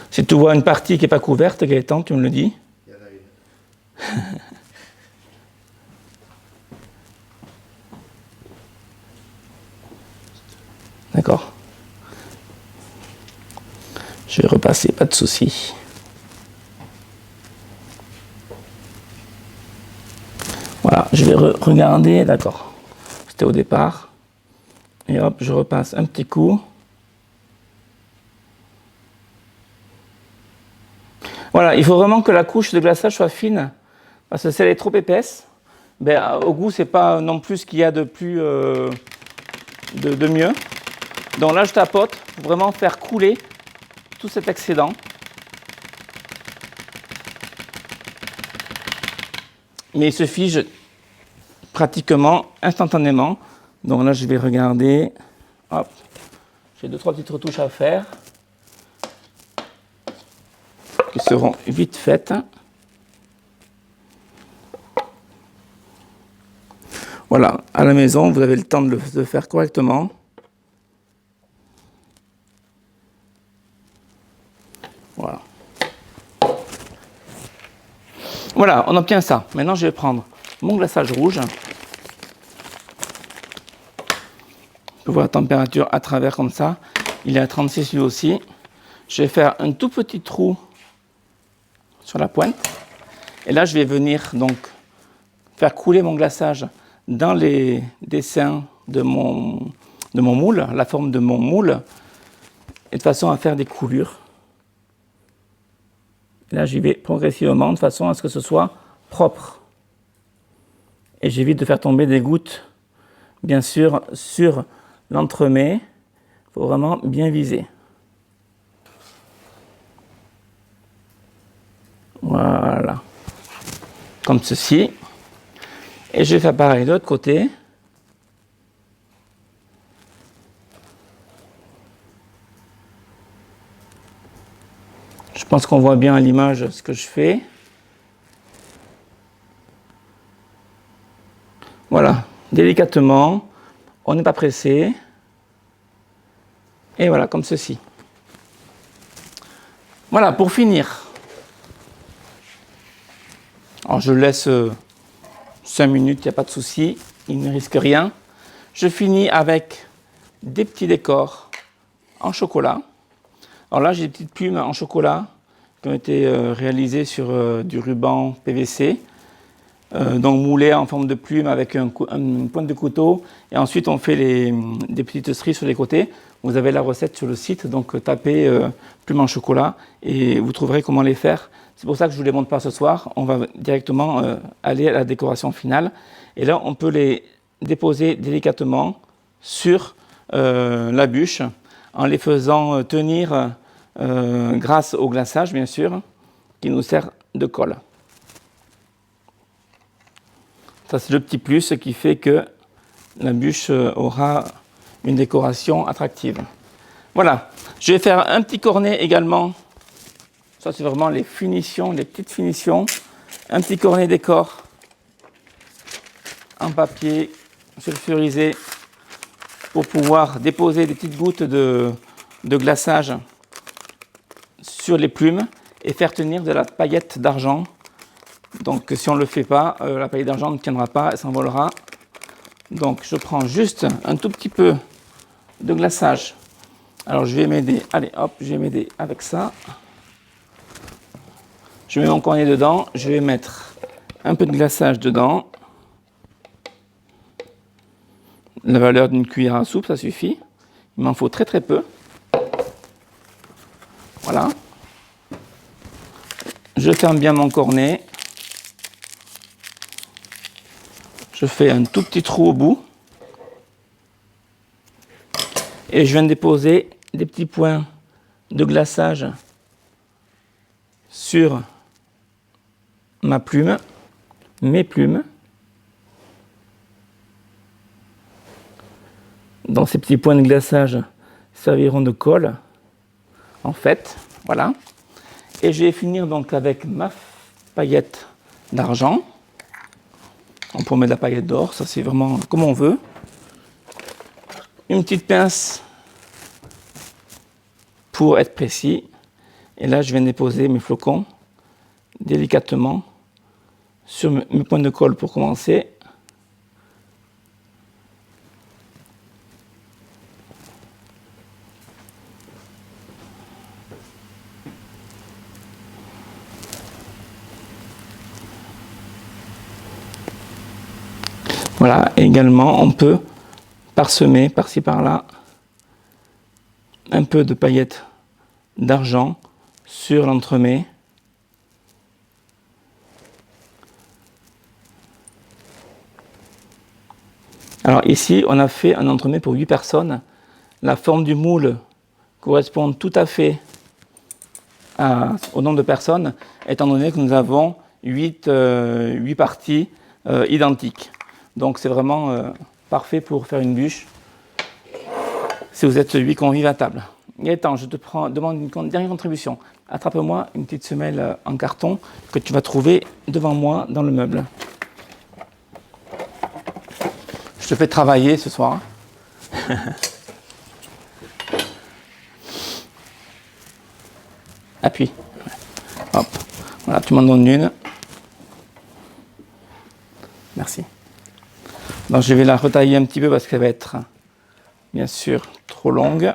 Si tu vois une partie qui n'est pas couverte, Gaëtan, tu me le dis. Il y en a une. D'accord. Je vais repasser, pas de souci. Voilà, je vais regarder, d'accord. C'était au départ. Et hop, je repasse un petit coup. Voilà, il faut vraiment que la couche de glaçage soit fine, parce que si elle est trop épaisse, ben, au goût, c'est pas non plus ce qu'il y a de plus de mieux. Donc là, je tapote pour vraiment faire couler tout cet excédent. Mais il se fige pratiquement instantanément. Donc là, je vais regarder. Hop, j'ai 2-3 petites retouches à faire qui seront vite faites. Voilà, à la maison, vous avez le temps de le faire correctement. Voilà. Voilà, on obtient ça. Maintenant, je vais prendre mon glaçage rouge. On peut voir la température à travers comme ça. Il est à 36 lui aussi. Je vais faire un tout petit trou sur la pointe. Et là, je vais venir donc faire couler mon glaçage dans les dessins de mon moule, la forme de mon moule, et de façon à faire des coulures. Et là, j'y vais progressivement de façon à ce que ce soit propre. Et j'évite de faire tomber des gouttes, bien sûr, sur l'entremets. Il faut vraiment bien viser. Voilà. Comme ceci. Et je vais faire pareil de l'autre côté. Je pense qu'on voit bien à l'image ce que je fais. Voilà, délicatement, on n'est pas pressé. Et voilà, comme ceci. Voilà, pour finir, Alors je laisse 5 minutes, il n'y a pas de souci, il ne risque rien. Je finis avec des petits décors en chocolat. Alors là, j'ai des petites plumes en chocolat qui ont été réalisées sur du ruban PVC. Donc moulées en forme de plume avec une pointe de couteau. Et ensuite, on fait des petites stries sur les côtés. Vous avez la recette sur le site, donc tapez plumes en chocolat et vous trouverez comment les faire. C'est pour ça que je ne vous les montre pas ce soir. On va directement aller à la décoration finale. Et là, on peut les déposer délicatement sur la bûche en les faisant tenir grâce au glaçage, bien sûr, qui nous sert de colle. Ça, c'est le petit plus qui fait que la bûche aura une décoration attractive. Voilà. Je vais faire un petit cornet également. Ça, c'est vraiment les finitions, les petites finitions. Un petit cornet décor en papier sulfurisé pour pouvoir déposer des petites gouttes de glaçage sur les plumes et faire tenir de la paillette d'argent. Donc si on ne le fait pas, la paillette d'argent ne tiendra pas, elle s'envolera. Donc je prends juste un tout petit peu de glaçage. Alors je vais m'aider, allez hop, je vais m'aider avec ça. Je mets mon cornet dedans, je vais mettre un peu de glaçage dedans. La valeur d'une cuillère à soupe, ça suffit. Il m'en faut très très peu. Voilà. Je ferme bien mon cornet. Je fais un tout petit trou au bout. Et je viens de déposer des petits points de glaçage sur ma plume, mes plumes. Donc ces petits points de glaçage serviront de colle, en fait, voilà. Et je vais finir donc avec ma paillette d'argent. On peut mettre de la paillette d'or, ça c'est vraiment comme on veut. Une petite pince pour être précis. Et là, je viens déposer mes flocons délicatement sur mes points de colle pour commencer. Voilà, et également on peut parsemer par-ci par-là un peu de paillettes d'argent sur l'entremets. Alors ici, on a fait un entremets pour 8 personnes. La forme du moule correspond tout à fait au nombre de personnes, étant donné que nous avons 8 parties identiques. Donc c'est vraiment parfait pour faire une bûche si vous êtes 8 convives à table. Gaëtan, je te demande une dernière contribution. Attrape-moi une petite semelle en carton que tu vas trouver devant moi dans le meuble. Je te fais travailler ce soir. Appuie. Hop. Voilà, tu m'en donnes une. Merci. Donc je vais la retailler un petit peu parce qu'elle va être, bien sûr, trop longue.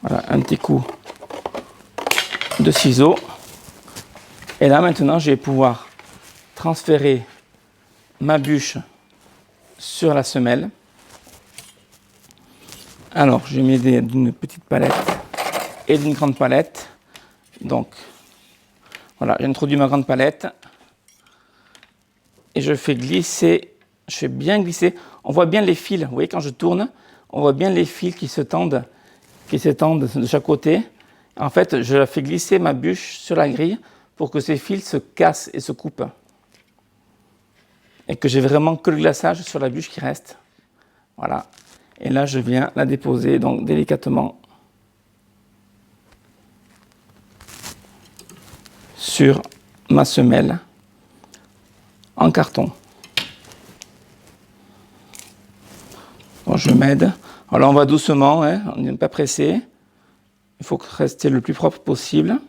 Voilà, un petit coup de ciseaux. Et là, maintenant, je vais pouvoir transférer ma bûche sur la semelle. Alors, je vais m'aider d'une petite palette et d'une grande palette. Donc, voilà, j'introduis ma grande palette. Et je fais glisser, je fais bien glisser. On voit bien les fils, vous voyez, quand je tourne, on voit bien les fils qui s'étendent de chaque côté. En fait, je fais glisser ma bûche sur la grille pour que ces fils se cassent et se coupent. Et que j'ai vraiment que le glaçage sur la bûche qui reste. Voilà. Et là, je viens la déposer donc délicatement sur ma semelle en carton. Bon, je m'aide. Alors, on va doucement, hein, on n'est pas pressé. Il faut rester le plus propre possible.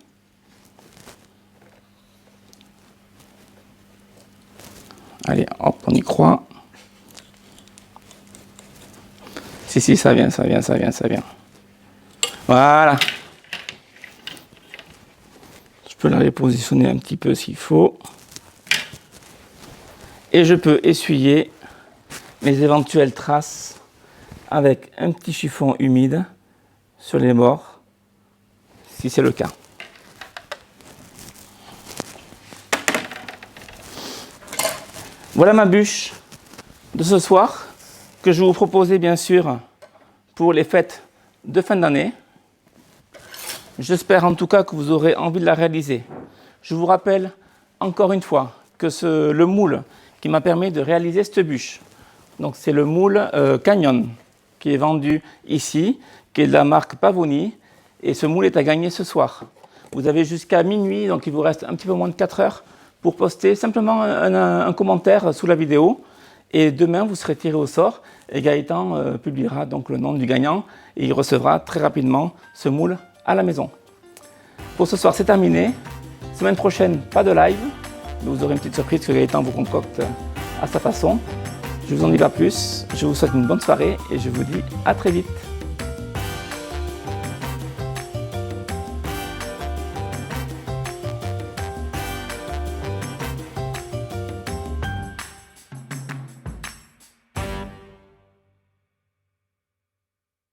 Allez, hop, on y croit. Si, ça vient. Voilà. Je peux la repositionner un petit peu s'il faut. Et je peux essuyer mes éventuelles traces avec un petit chiffon humide sur les bords, si c'est le cas. Voilà ma bûche de ce soir, que je vais vous proposer bien sûr pour les fêtes de fin d'année. J'espère en tout cas que vous aurez envie de la réaliser. Je vous rappelle encore une fois que le moule qui m'a permis de réaliser cette bûche, donc c'est le moule Canyon qui est vendu ici, qui est de la marque Pavoni, et ce moule est à gagner ce soir. Vous avez jusqu'à minuit, donc il vous reste un petit peu moins de 4 heures pour poster simplement un commentaire sous la vidéo. Et demain, vous serez tiré au sort et Gaëtan publiera donc le nom du gagnant et il recevra très rapidement ce moule à la maison. Pour ce soir, c'est terminé. Semaine prochaine, pas de live. Mais vous aurez une petite surprise que Gaëtan vous concocte à sa façon. Je ne vous en dis pas plus. Je vous souhaite une bonne soirée et je vous dis à très vite.